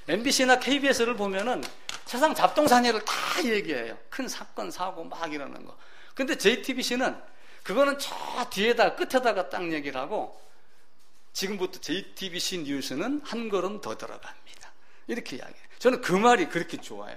S1: MBC나 KBS를 보면은 세상 잡동사니를 다 얘기해요. 큰 사건, 사고 막 이러는 거. 근데 JTBC는 그거는 저 뒤에다 끝에다가 딱 얘기를 하고 지금부터 JTBC 뉴스는 한 걸음 더 들어갑니다, 이렇게 이야기해요. 저는 그 말이 그렇게 좋아요.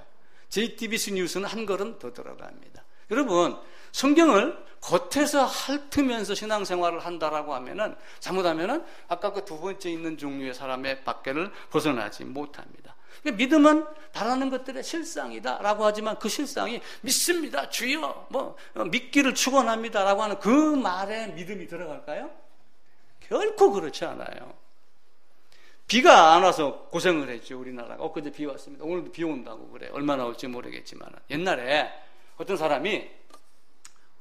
S1: JTBC 뉴스는 한 걸음 더 들어갑니다. 여러분, 성경을 겉에서 핥으면서 신앙생활을 한다라고 하면은, 잘못하면은 아까 그 두 번째 있는 종류의 사람의 밖에를 벗어나지 못합니다. 믿음은 바라는 것들의 실상이다라고 하지만 그 실상이 믿습니다, 주여, 믿기를 축원합니다라고 하는 그 말에 믿음이 들어갈까요? 결코 그렇지 않아요. 비가 안 와서 고생을 했죠, 우리나라가. 엊그제 비 왔습니다. 오늘도 비 온다고 그래요. 얼마나 올지 모르겠지만. 옛날에 어떤 사람이,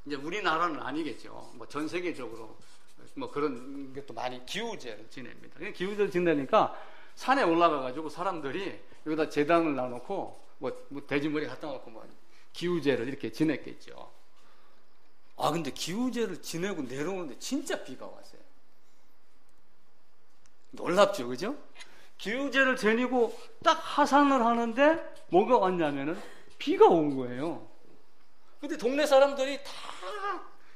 S1: 이제 우리나라는 아니겠죠, 전 세계적으로 그런 것도 많이 기우제를 지냅니다. 기우제를 지내니까 산에 올라가가지고 사람들이 여기다 제단을 놔놓고 돼지머리 갖다 놓고 기우제를 이렇게 지냈겠죠. 근데 기우제를 지내고 내려오는데 진짜 비가 왔어요. 놀랍죠, 그죠? 기우제를 지내고 딱 하산을 하는데 뭐가 왔냐면은 비가 온 거예요. 근데 동네 사람들이 다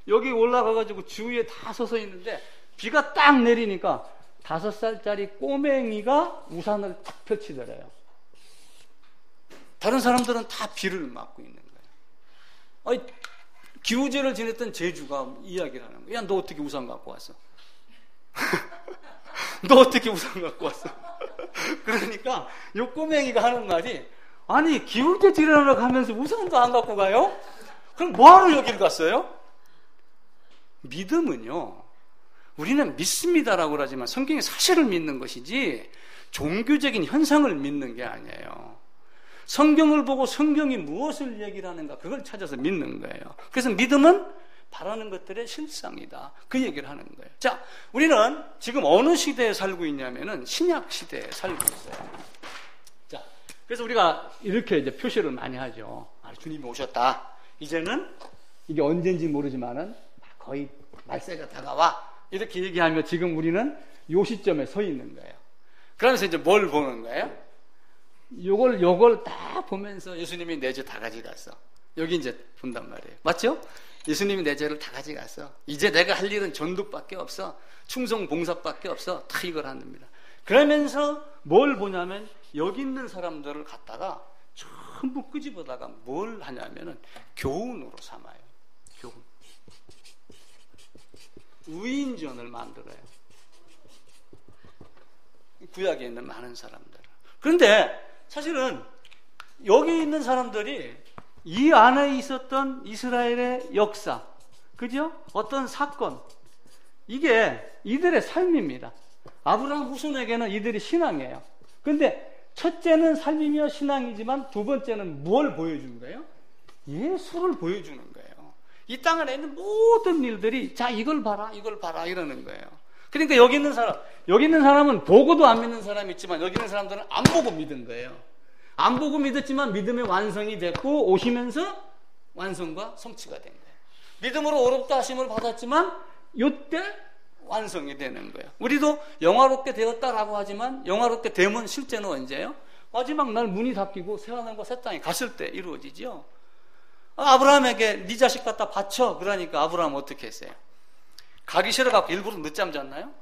S1: 여기 올라가가지고 주위에 다 서서 있는데 비가 딱 내리니까 5살짜리 꼬맹이가 우산을 딱 펼치더래요. 다른 사람들은 다 비를 맞고 있는 거예요. 기우제를 지냈던 제주가 이야기를 하는 거예요. 야, 너 어떻게 우산 갖고 왔어? 너 어떻게 우산 갖고 왔어? 그러니까 이 꼬맹이가 하는 말이, 아니, 기우제 지내러 가면서 우산도 안 갖고 가요? 그럼 뭐하러 여기를 갔어요? 믿음은요, 우리는 믿습니다라고 그러지만 성경의 사실을 믿는 것이지 종교적인 현상을 믿는 게 아니에요. 성경을 보고 성경이 무엇을 얘기를 하는가, 그걸 찾아서 믿는 거예요. 그래서 믿음은 바라는 것들의 실상이다, 그 얘기를 하는 거예요. 자, 우리는 지금 어느 시대에 살고 있냐면은 신약 시대에 살고 있어요. 자, 그래서 우리가 이렇게 이제 표시를 많이 하죠. 주님이 오셨다. 이제는 이게 언젠지 모르지만은 거의 말세가 다가와, 이렇게 얘기하며 지금 우리는 요 시점에 서 있는 거예요. 그러면서 이제 뭘 보는 거예요? 요걸 딱 보면서 예수님이 내 죄 다 가져갔어, 여기 이제 본단 말이에요. 맞죠? 예수님이 내 죄를 다 가져갔어. 이제 내가 할 일은 전도밖에 없어, 충성 봉사밖에 없어. 다 이걸 합니다. 그러면서 뭘 보냐면 여기 있는 사람들을 갖다가 전부 끄집어다가 뭘 하냐면은 교훈으로 삼아요. 교훈. 우인전을 만들어요, 구약에 있는 많은 사람들. 그런데 사실은 여기 있는 사람들이 이 안에 있었던 이스라엘의 역사, 그죠? 어떤 사건, 이게 이들의 삶입니다. 아브라함 후손에게는 이들이 신앙이에요. 그런데 첫째는 삶이며 신앙이지만 두 번째는 뭘 보여주는 거예요? 예수를 보여주는 거예요. 이 땅 안에 있는 모든 일들이 자, 이걸 봐라, 이걸 봐라, 이러는 거예요. 그러니까 여기 있는 사람은 보고도 안 믿는 사람이 있지만 여기 있는 사람들은 안 보고 믿은 거예요. 안 보고 믿었지만 믿음의 완성이 됐고 오시면서 완성과 성취가 된 거예요. 믿음으로 어렵다 하심을 받았지만 이때 완성이 되는 거예요. 우리도 영화롭게 되었다라고 하지만 영화롭게 되면 실제는 언제예요? 마지막 날 문이 닫히고 새하늘과 새 땅에 갔을 때 이루어지죠. 아브라함에게 네 자식 갖다 바쳐 그러니까 아브라함 어떻게 했어요? 가기 싫어갖고 일부러 늦잠 잤나요?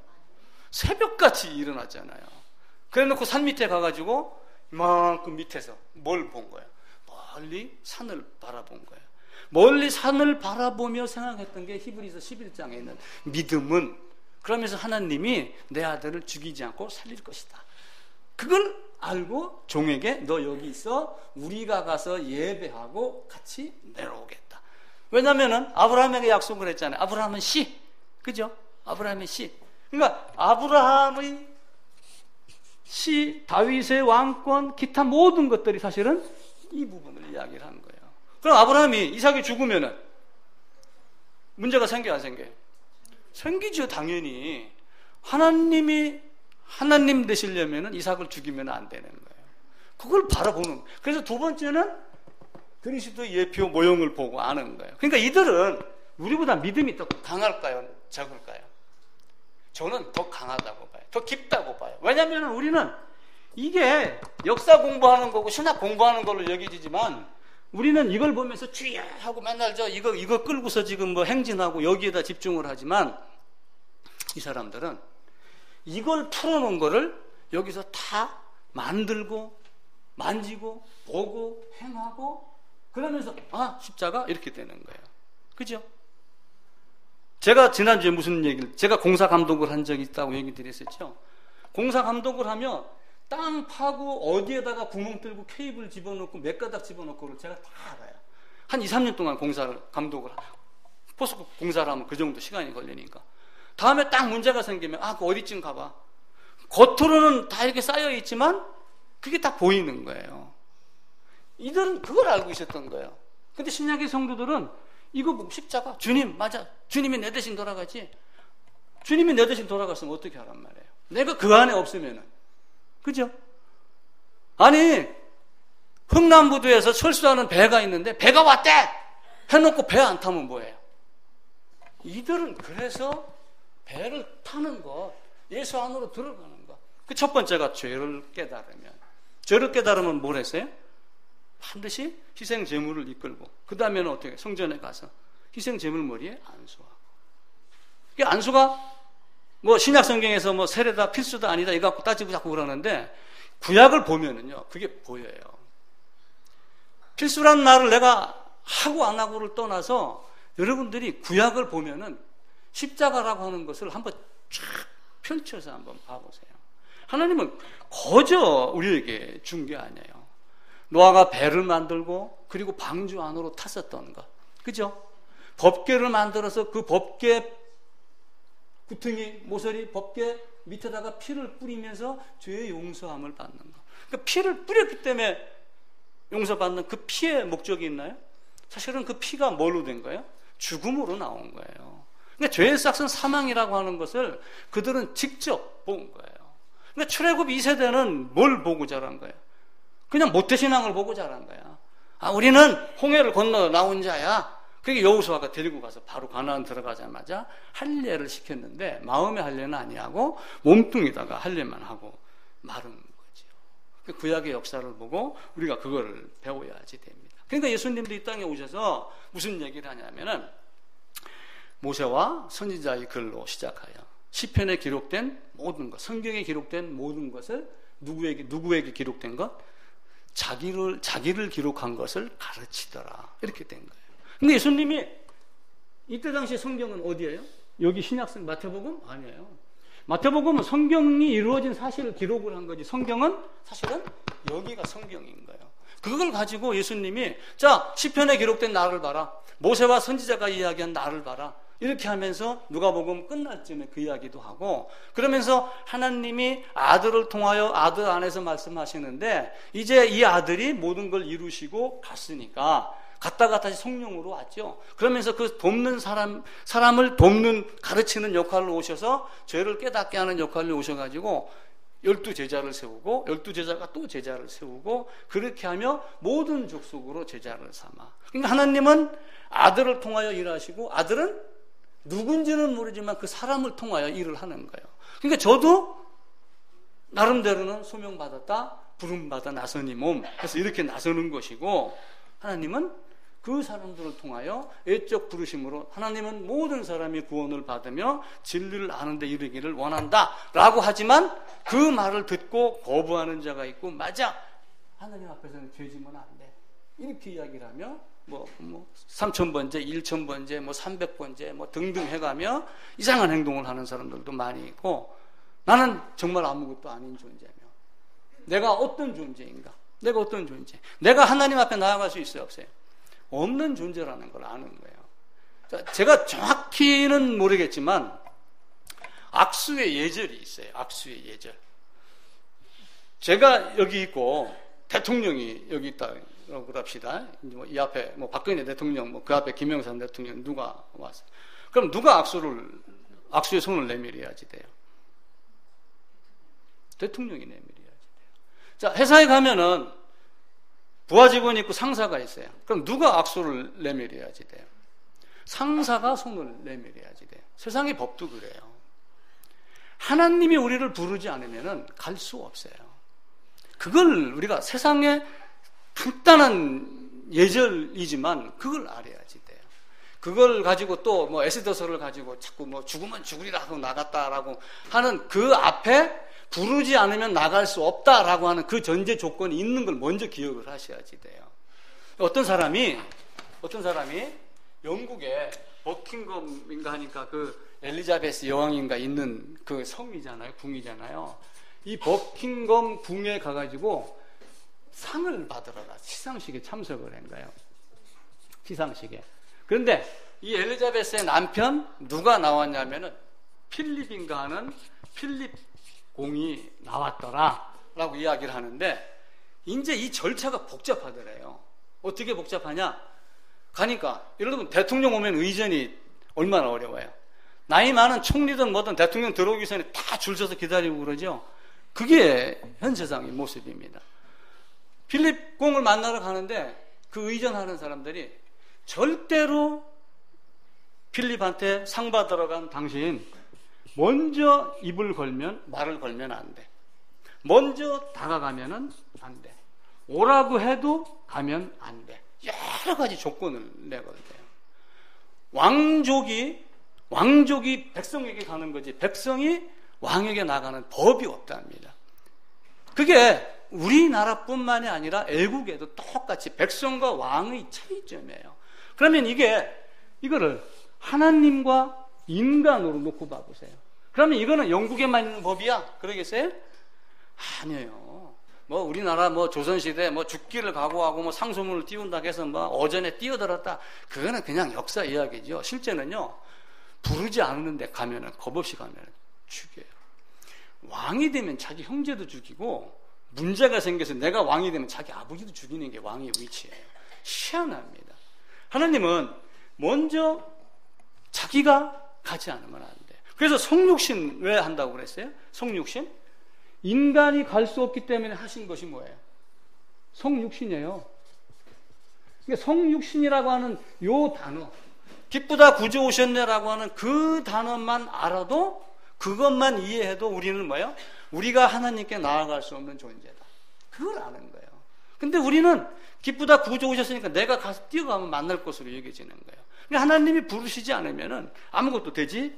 S1: 새벽같이 일어났잖아요. 그래 놓고 산 밑에 가가지고 이만큼 밑에서 뭘 본 거예요? 멀리 산을 바라본 거예요. 멀리 산을 바라보며 생각했던 게 히브리서 11장에 있는 믿음은, 그러면서 하나님이 내 아들을 죽이지 않고 살릴 것이다. 그걸 알고 종에게 너 여기 있어, 우리가 가서 예배하고 같이 내려오겠다. 왜냐면은 아브라함에게 약속을 했잖아요. 아브라함은 씨, 그죠? 아브라함의 씨. 그러니까 아브라함의 씨, 다윗의 왕권, 기타 모든 것들이 사실은 이 부분을 이야기를 하는 거예요. 그럼 아브라함이 이삭이 죽으면은 문제가 생겨요, 안 생겨요? 생기죠, 당연히. 하나님이 하나님 되시려면은 이삭을 죽이면 안 되는 거예요. 그걸 바라보는. 그래서 두 번째는 그리스도 예표 모형을 보고 아는 거예요. 그러니까 이들은 우리보다 믿음이 더 강할까요, 적을까요? 저는 더 강하다고 봐요. 더 깊다고 봐요. 왜냐하면 우리는 이게 역사 공부하는 거고 신학 공부하는 걸로 여겨지지만 우리는 이걸 보면서 주여 하고 맨날 이거 끌고서 지금 뭐 행진하고 여기에다 집중을 하지만 이 사람들은 이걸 풀어놓은 거를 여기서 다 만들고 만지고 보고 행하고 그러면서 십자가 이렇게 되는 거예요. 그죠? 제가 지난주에 무슨 얘기를, 제가 공사 감독을 한 적이 있다고 얘기 드렸었죠. 공사 감독을 하면 땅 파고 어디에다가 구멍 뚫고 케이블 집어넣고 몇 가닥 집어넣고를 제가 다 알아요. 한 2, 3년 동안 공사를 감독을 포스코 공사를 하면 그 정도 시간이 걸리니까 다음에 딱 문제가 생기면 그 어디쯤 가봐. 겉으로는 다 이렇게 쌓여 있지만 그게 딱 보이는 거예요. 이들은 그걸 알고 있었던 거예요. 근데 신약의 성도들은 이거 보고 십자가, 주님 맞아, 주님이 내 대신 돌아가지. 주님이 내 대신 돌아갔으면 어떻게 하란 말이에요. 내가 그 안에 없으면은, 그죠? 아니 흥남부두에서 철수하는 배가 있는데 배가 왔대 해놓고 배 안 타면 뭐예요? 이들은 그래서 배를 타는 것, 예수 안으로 들어가는 것. 그 첫 번째가 죄를 깨달으면 뭘 했어요? 반드시 희생 제물을 이끌고 그 다음에는 어떻게 성전에 가서 희생 제물 머리에 안수하고. 이게 안수가 뭐 신약 성경에서 뭐 세례다 필수다 아니다 이거 갖고 따지고 자꾸 그러는데 구약을 보면은요 그게 보여요. 필수란 말을 내가 하고 안 하고를 떠나서 여러분들이 구약을 보면은 십자가라고 하는 것을 한번 쫙 펼쳐서 한번 봐보세요. 하나님은 거저 우리에게 준 게 아니에요. 노아가 배를 만들고 그리고 방주 안으로 탔었던 것, 그죠? 법궤를 만들어서 그 법궤 구퉁이 모서리 법궤 밑에다가 피를 뿌리면서 죄의 용서함을 받는 것. 그러니까 피를 뿌렸기 때문에 용서받는 그 피의 목적이 있나요? 사실은 그 피가 뭘로 된 거예요? 죽음으로 나온 거예요. 그러니까 죄의 싹은 사망이라고 하는 것을 그들은 직접 본 거예요. 그러니까 출애굽 2세대는 뭘 보고 자란 거예요? 그냥 모태신앙을 보고 자란 거야. 우리는 홍해를 건너 나온 자야. 그게 여호수아가 데리고 가서 바로 가나안 들어가자마자 할례를 시켰는데 마음의 할례는 아니하고 몸뚱이다가 할례만 하고 마른 거죠. 구약의 역사를 보고 우리가 그거를 배워야지 됩니다. 그러니까 예수님도 이 땅에 오셔서 무슨 얘기를 하냐면은 모세와 선지자의 글로 시작하여 시편에 기록된 모든 것, 성경에 기록된 모든 것을 누구에게 기록된 것? 자기를 기록한 것을 가르치더라. 이렇게 된 거예요. 근데 예수님이 이때 당시 성경은 어디예요? 여기 신약성 마태복음? 아니에요. 마태복음은 성경이 이루어진 사실을 기록을 한 거지. 성경은 사실은 여기가 성경인 거예요. 그걸 가지고 예수님이 시편에 기록된 나를 봐라. 모세와 선지자가 이야기한 나를 봐라. 이렇게 하면서 누가복음 끝날 쯤에 그 이야기도 하고 그러면서 하나님이 아들을 통하여 아들 안에서 말씀하시는데 이제 이 아들이 모든 걸 이루시고 갔으니까 갔다가 다시 성령으로 왔죠. 그러면서 그 돕는 사람을 돕는 가르치는 역할로 오셔서 죄를 깨닫게 하는 역할로 오셔가지고 12제자를 세우고 12제자가 또 제자를 세우고 그렇게 하며 모든 족속으로 제자를 삼아. 그러니까 하나님은 아들을 통하여 일하시고 아들은 누군지는 모르지만 그 사람을 통하여 일을 하는 거예요. 그러니까 저도 나름대로는 소명받았다, 부름받아 나서니 몸. 그래서 이렇게 나서는 것이고 하나님은 그 사람들을 통하여 애적 부르심으로 하나님은 모든 사람이 구원을 받으며 진리를 아는 데 이르기를 원한다라고 하지만 그 말을 듣고 거부하는 자가 있고 맞아 하나님 앞에서는 죄지면 안 돼 이렇게 이야기를 하며 뭐 3000번째, 1000번째, 뭐 300번째 뭐 등등 해가며 이상한 행동을 하는 사람들도 많이 있고 나는 정말 아무것도 아닌 존재며 내가 어떤 존재인가? 내가 어떤 존재? 내가 하나님 앞에 나아갈 수 있어요? 없어요? 없는 존재라는 걸 아는 거예요. 제가 정확히는 모르겠지만 악수의 예절이 있어요. 악수의 예절. 제가 여기 있고 대통령이 여기 있다고 그럽시다. 이 앞에 뭐 박근혜 대통령, 뭐 그 앞에 김영삼 대통령 누가 왔어요. 그럼 누가 악수의 손을 내밀어야지 돼요. 대통령이 내밀어야지 돼요. 자, 회사에 가면은 부하 직원이 있고 상사가 있어요. 그럼 누가 악수를 내밀어야지 돼요? 상사가 손을 내밀어야지 돼요. 세상의 법도 그래요. 하나님이 우리를 부르지 않으면 갈 수 없어요. 그걸 우리가 세상에 간단한 예절이지만 그걸 알아야지 돼요. 그걸 가지고 또 뭐 에스더서를 가지고 자꾸 뭐 죽으면 죽으리라 하고 나갔다라고 하는 그 앞에 부르지 않으면 나갈 수 없다라고 하는 그 전제 조건이 있는 걸 먼저 기억을 하셔야지 돼요. 어떤 사람이 영국에 버킹엄인가 하니까 그 엘리자베스 여왕인가 있는 그 성이잖아요. 궁이잖아요. 이 버킹엄 궁에 가가지고 상을 받으러 가 시상식에 참석을 한 거예요. 시상식에. 그런데 이 엘리자베스의 남편 누가 나왔냐면은 필립인가 하는 필립 공이 나왔더라 라고 이야기를 하는데 이제 이 절차가 복잡하더래요. 어떻게 복잡하냐? 가니까 여러분 대통령 오면 의전이 얼마나 어려워요. 나이 많은 총리든 뭐든 대통령 들어오기 전에 다 줄 서서 기다리고 그러죠. 그게 현 세상의 모습입니다. 필립 공을 만나러 가는데 그 의전하는 사람들이 절대로 필립한테 상 받으러 간 당신 먼저 말을 걸면 안 돼. 먼저 다가가면은 안 돼. 오라고 해도 가면 안 돼. 여러 가지 조건을 내거든요. 왕족이 백성에게 가는 거지 백성이 왕에게 나가는 법이 없답니다. 그게 우리나라뿐만이 아니라 애국에도 똑같이 백성과 왕의 차이점이에요. 그러면 이거를 하나님과 인간으로 놓고 봐보세요. 그러면 이거는 영국에만 있는 법이야? 그러겠어요? 아니에요. 뭐 우리나라 뭐 조선시대 뭐 죽기를 각오하고 뭐 상소문을 띄운다고 해서 뭐 어전에 뛰어들었다. 그거는 그냥 역사 이야기죠. 실제는요, 부르지 않는데 가면은, 겁 없이 가면은 죽여요. 왕이 되면 자기 형제도 죽이고, 문제가 생겨서 내가 왕이 되면 자기 아버지도 죽이는 게 왕의 위치예요. 희한합니다. 하나님은 먼저 자기가 가지 않으면 안 돼요. 그래서 성육신 왜 한다고 그랬어요? 성육신? 인간이 갈 수 없기 때문에 하신 것이 뭐예요? 성육신이에요. 그러니까 성육신이라고 하는 요 단어, 기쁘다 구주 오셨네라고 하는 그 단어만 알아도, 그것만 이해해도 우리는 뭐예요? 우리가 하나님께 나아갈 수 없는 존재다. 그걸 아는 거예요. 근데 우리는 기쁘다 구주 오셨으니까 내가 가서 뛰어가면 만날 것으로 여겨지는 거예요. 그러니까 하나님이 부르시지 않으면 아무것도 되지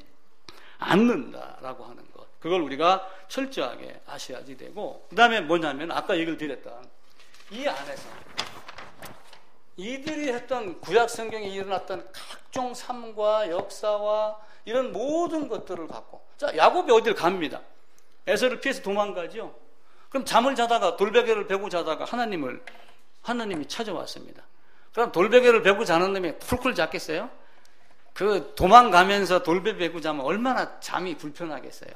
S1: 않는다라고 하는 것. 그걸 우리가 철저하게 아셔야지 되고, 그 다음에 뭐냐면 아까 얘기를 드렸던 이 안에서 이들이 했던 구약 성경에 일어났던 각종 삶과 역사와 이런 모든 것들을 갖고, 자, 야곱이 어딜 갑니다. 에서를 피해서 도망가죠. 그럼 잠을 자다가 돌베개를 베고 자다가 하나님이 찾아왔습니다. 그럼 돌베개를 베고 자는 놈이 쿨쿨 잤겠어요? 그 도망가면서 돌베개 베고 자면 얼마나 잠이 불편하겠어요.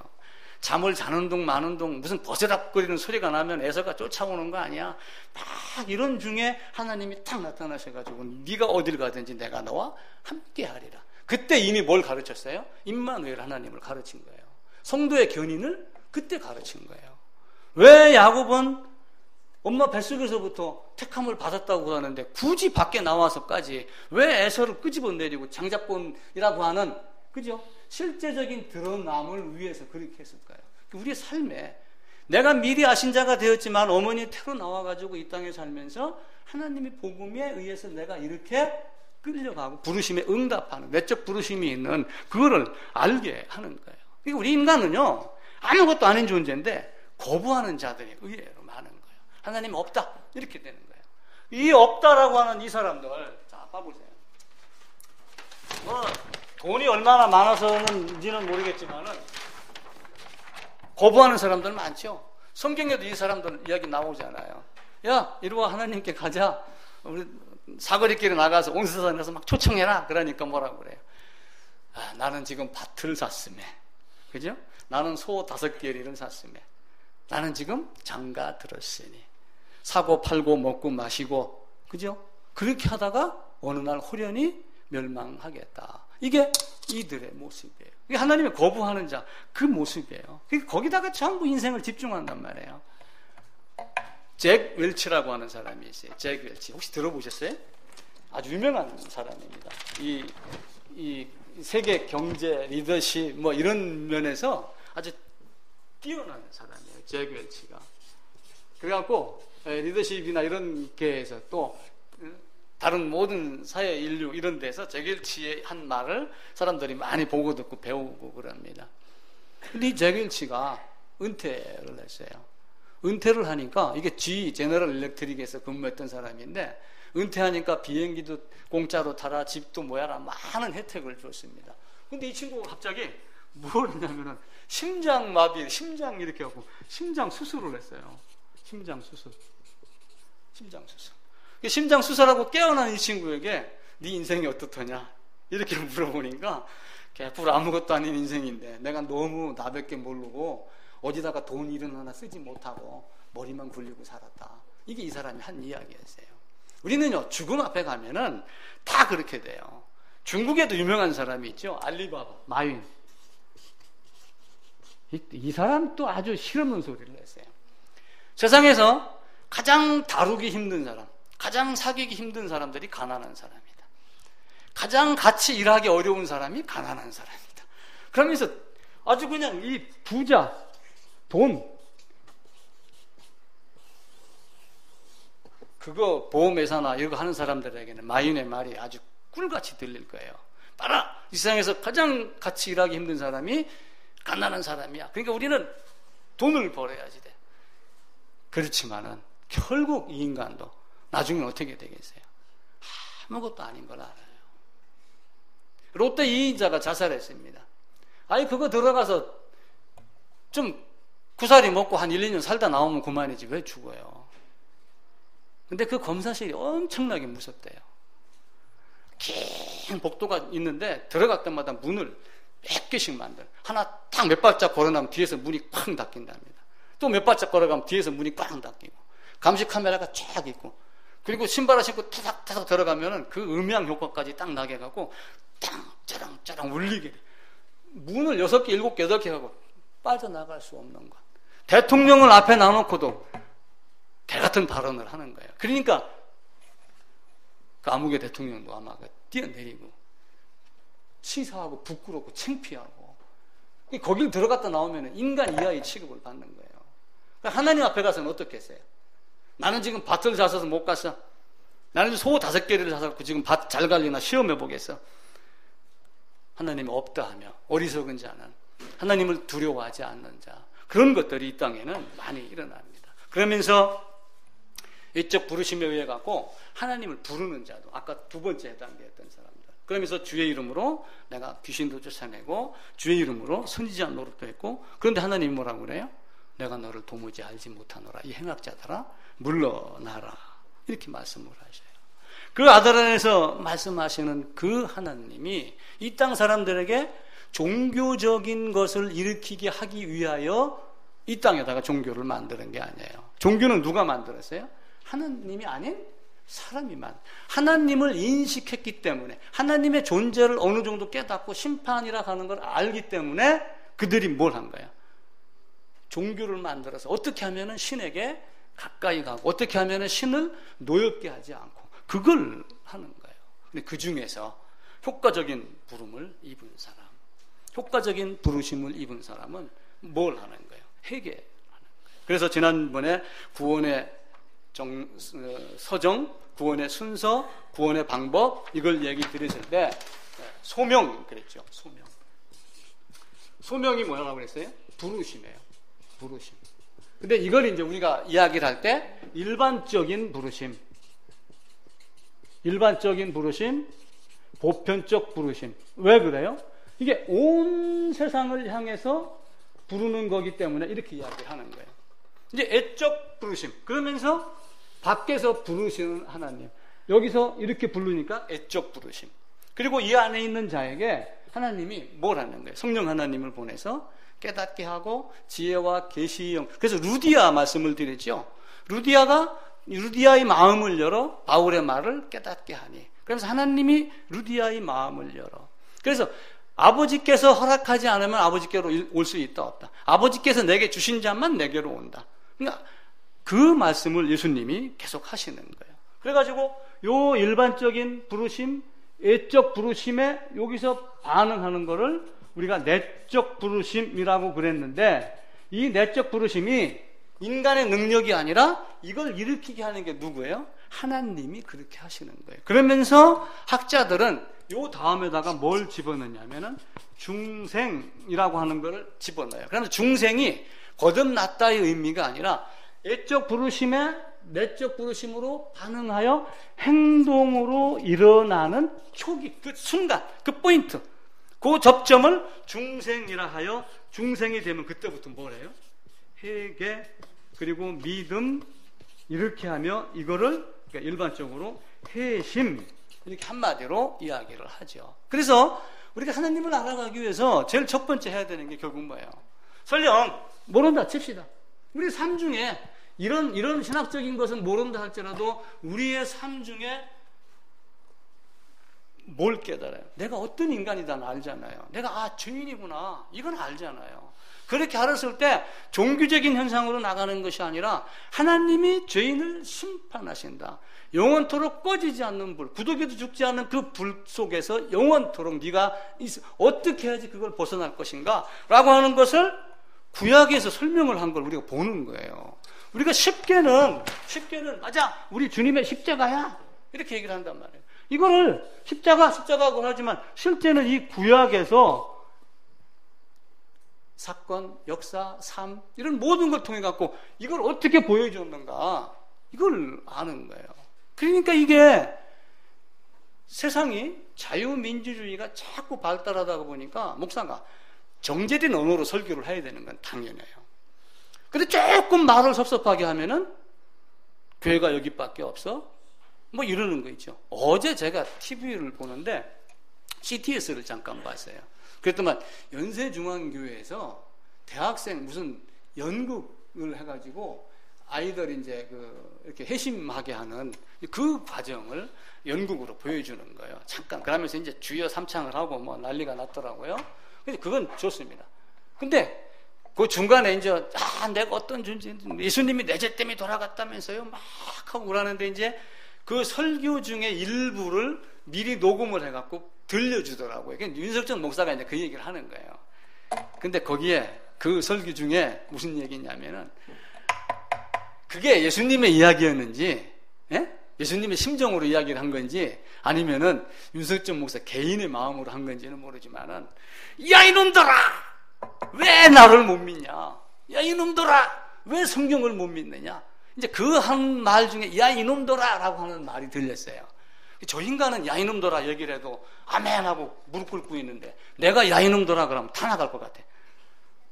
S1: 잠을 자는 동 마는 동 무슨 버스락거리는 소리가 나면 에서가 쫓아오는 거 아니야. 막 이런 중에 하나님이 탁 나타나셔가지고 네가 어딜 가든지 내가 너와 함께 하리라. 그때 이미 뭘 가르쳤어요? 임마누엘 하나님을 가르친 거예요. 성도의 견인을 그때 가르친 거예요. 왜 야곱은 엄마 뱃속에서부터 택함을 받았다고 하는데 굳이 밖에 나와서까지 왜 에서를 끄집어내리고 장자권이라고 하는, 그죠? 실제적인 드러남을 위해서 그렇게 했을까요? 우리의 삶에 내가 미리 아신 자가 되었지만 어머니 태로 나와가지고 이 땅에 살면서 하나님의 복음에 의해서 내가 이렇게 끌려가고 부르심에 응답하는 내적 부르심이 있는 그거를 알게 하는 거예요. 그러니까 우리 인간은요, 아무것도 아닌 존재인데 거부하는 자들이 의외로 많은 거예요. 하나님 없다 이렇게 되는 거예요. 이 없다라고 하는 이 사람들, 자 봐보세요. 뭐 돈이 얼마나 많아서는지는 모르겠지만은 거부하는 사람들 많죠. 성경에도 이 사람들 이야기 나오잖아요. 야, 이리 와, 하나님께 가자. 우리 사거리길에 나가서 온 세상에 가서 막 초청해라. 그러니까 뭐라고 그래요? 아, 나는 지금 밭을 샀으며, 그죠? 나는 소 5개를 샀으며, 나는 지금 장가 들었으니 사고 팔고 먹고 마시고, 그죠? 그렇게 하다가 어느 날 호련히 멸망하겠다. 이게 이들의 모습이에요. 이게 하나님의 거부하는 자, 그 모습이에요. 거기다가 전부 인생을 집중한단 말이에요. 잭 웰치라고 하는 사람이 있어요. 잭 웰치. 혹시 들어보셨어요? 아주 유명한 사람입니다. 이 세계 경제, 리더십, 뭐 이런 면에서 아주 뛰어난 사람이에요. 잭 웰치가. 그래갖고, 리더십이나 이런 계에서 또, 다른 모든 사회 인류 이런 데서 잭 웰치의 한 말을 사람들이 많이 보고 듣고 배우고 그럽니다. 근데 이 잭 웰치가 은퇴를 했어요. 은퇴를 하니까 이게 G 제너럴 일렉트릭에서 근무했던 사람인데 은퇴하니까 비행기도 공짜로 타라, 집도 뭐야라 많은 혜택을 줬습니다. 근데 이 친구가 갑자기 뭘 했냐면은 심장마비, 심장 이렇게 하고 심장 수술을 했어요. 심장 수술. 심장 수술하고 깨어난 이 친구에게 네 인생이 어떻더냐 이렇게 물어보니까 개뿔 아무것도 아닌 인생인데 내가 너무 나밖에 모르고 어디다가 돈 일은 하나 쓰지 못하고 머리만 굴리고 살았다. 이게 이 사람이 한 이야기였어요. 우리는요, 죽음 앞에 가면은 다 그렇게 돼요. 중국에도 유명한 사람이 있죠. 알리바바, 마윈. 이 사람 또 아주 실없는 소리를 했어요. 세상에서 가장 다루기 힘든 사람, 가장 사귀기 힘든 사람들이 가난한 사람이다. 가장 같이 일하기 어려운 사람이 가난한 사람이다. 그러면서 아주 그냥 이 부자, 돈, 그거 보험회사나 이거 하는 사람들에게는 마윈의 말이 아주 꿀같이 들릴 거예요. 봐라! 이 세상에서 가장 같이 일하기 힘든 사람이 가난한 사람이야. 그러니까 우리는 돈을 벌어야지 돼. 그렇지만은 결국 이 인간도 나중에 어떻게 되겠어요? 아무것도 아닌 걸 알아요. 롯데 이인자가 자살했습니다. 아니 그거 들어가서 좀 구사리 먹고 한 1, 2년 살다 나오면 그만이지 왜 죽어요? 근데 그 검사실이 엄청나게 무섭대요. 긴 복도가 있는데 들어갈 때마다 문을 몇 개씩 만들어. 하나 딱 몇 발짝 걸어나면 뒤에서 문이 쾅 닫힌답니다. 또 몇 발짝 걸어가면 뒤에서 문이 꽝 닫히고 감시 카메라가 쫙 있고 그리고 신발을 신고 타닥타닥 들어가면은 그 음향 효과까지 딱 나게 하고 땅 짜랑 짜랑 울리게 문을 6개, 7개, 8개 하고 빠져나갈 수 없는 것. 대통령을 앞에 놔놓고도 개같은 발언을 하는 거예요. 그러니까 그 아무개 대통령도 아마 뛰어내리고 치사하고 부끄럽고 창피하고 거길 들어갔다 나오면 인간 이하의 취급을 받는 거예요. 그러니까 하나님 앞에 가서는 어떻게 했어요? 나는 지금 밭을 사서 못 갔어. 나는 소 5개를 사서 지금 밭 잘 관리나 시험해 보겠어. 하나님이 없다 하며 어리석은 자는 하나님을 두려워하지 않는 자, 그런 것들이 이 땅에는 많이 일어납니다. 그러면서 이쪽 부르심에 의해 갖고 하나님을 부르는 자도 아까 두 번째 해당되었던 사람들, 그러면서 주의 이름으로 내가 귀신도 쫓아내고 주의 이름으로 선지자 노릇도 했고, 그런데 하나님이 뭐라고 그래요? 내가 너를 도무지 알지 못하노라. 이 행악자들아 물러나라. 이렇게 말씀을 하셔요. 그 아들 안에서 말씀하시는 그 하나님이 이 땅 사람들에게 종교적인 것을 일으키게 하기 위하여 이 땅에다가 종교를 만드는 게 아니에요. 종교는 누가 만들었어요? 하나님이 아닌 사람이만. 하나님을 인식했기 때문에, 하나님의 존재를 어느 정도 깨닫고 심판이라 하는 걸 알기 때문에 그들이 뭘 한 거예요? 종교를 만들어서 어떻게 하면은 신에게 가까이 가고 어떻게 하면은 신을 노엽게 하지 않고 그걸 하는 거예요. 근데 그 중에서 효과적인 부름을 입은 사람, 효과적인 부르심을 입은 사람은 뭘 하는 거예요? 회개하는 거예요. 그래서 지난번에 구원의 서정, 구원의 순서, 구원의 방법 이걸 얘기 드렸을 때 소명 그랬죠. 소명이 뭐라고 그랬어요? 부르심이에요. 부르심. 근데 이걸 이제 우리가 이야기를 할 때 일반적인 부르심, 보편적 부르심. 왜 그래요? 이게 온 세상을 향해서 부르는 거기 때문에 이렇게 이야기를 하는 거예요. 이제 애적 부르심. 그러면서 밖에서 부르시는 하나님. 여기서 이렇게 부르니까 애적 부르심. 그리고 이 안에 있는 자에게 하나님이 뭘 하는 거예요? 성령 하나님을 보내서 깨닫게 하고 지혜와 계시의 영. 그래서 루디아 말씀을 드렸죠. 루디아의 마음을 열어 바울의 말을 깨닫게 하니. 그래서 하나님이 루디아의 마음을 열어. 그래서 아버지께서 허락하지 않으면 아버지께로 올 수 있다 없다. 아버지께서 내게 주신 자만 내게로 온다. 그러니까 그 말씀을 예수님이 계속 하시는 거예요. 그래가지고 요 일반적인 부르심, 애적 부르심에 여기서 반응하는 거를 우리가 내적 부르심이라고 그랬는데, 이 내적 부르심이 인간의 능력이 아니라 이걸 일으키게 하는 게 누구예요? 하나님이 그렇게 하시는 거예요. 그러면서 학자들은 요 다음에다가 뭘 집어넣냐면은 중생이라고 하는 거를 집어넣어요. 그러면 중생이 거듭났다의 의미가 아니라 애적 부르심에 내적 부르심으로 반응하여 행동으로 일어나는 초기, 그 순간, 그 포인트, 그 접점을 중생이라 하여, 중생이 되면 그때부터 뭐래요? 회개, 그리고 믿음, 이렇게 하며 이거를 그러니까 일반적으로 회심, 이렇게 한마디로 이야기를 하죠. 그래서 우리가 하나님을 알아가기 위해서 제일 첫 번째 해야 되는 게 결국 뭐예요? 설령 모른다 칩시다. 우리 삶 중에 이런 신학적인 것은 모른다 할지라도 우리의 삶 중에 뭘 깨달아요? 내가 어떤 인간이다 알잖아요. 내가 죄인이구나 이건 알잖아요. 그렇게 알았을 때 종교적인 현상으로 나가는 것이 아니라 하나님이 죄인을 심판하신다. 영원토록 꺼지지 않는 불, 구독에도 죽지 않는 그 불 속에서 영원토록 네가 어떻게 해야지 그걸 벗어날 것인가 라고 하는 것을 구약에서 설명을 한 걸 우리가 보는 거예요. 우리가 쉽게는 맞아, 우리 주님의 십자가야 이렇게 얘기를 한단 말이에요. 이거를 십자가고 하지만 실제는 이 구약에서 사건, 역사, 삶 이런 모든 걸 통해 갖고 이걸 어떻게 보여줬는가 이걸 아는 거예요. 그러니까 이게 세상이 자유민주주의가 자꾸 발달하다 보니까 목사가 정제된 언어로 설교를 해야 되는 건 당연해요. 근데 조금 말을 섭섭하게 하면은 교회가 여기밖에 없어? 뭐 이러는 거 있죠. 어제 제가 TV를 보는데 CTS를 잠깐 봤어요. 그랬더만 연세중앙교회에서 대학생 무슨 연극을 해가지고 아이들 이제 이렇게 회심하게 하는 그 과정을 연극으로 보여주는 거예요. 잠깐. 그러면서 이제 주여 삼창을 하고 뭐 난리가 났더라고요. 근데 그건 좋습니다. 근데 그 중간에 이제 내가 어떤 존재인지 예수님이 내 죄 때문에 돌아갔다면서요 막 하고 그러는데 이제 그 설교 중에 일부를 미리 녹음을 해갖고 들려주더라고요. 윤석천 목사가 이제 그 얘기를 하는 거예요. 근데 거기에 그 설교 중에 무슨 얘기냐면은 그게 예수님의 이야기였는지, 예? 예수님의 심정으로 이야기를 한 건지 아니면은 윤석천 목사 개인의 마음으로 한 건지는 모르지만은 야 이놈들아 왜 나를 못 믿냐? 야 이놈들아 왜 성경을 못 믿느냐? 이제 그 한 말 중에 야 이놈들아 라고 하는 말이 들렸어요. 저 인간은 야 이놈들아 얘기를 해도 아멘 하고 무릎 꿇고 있는데 내가 야 이놈들아 그러면 다 나갈 것 같아.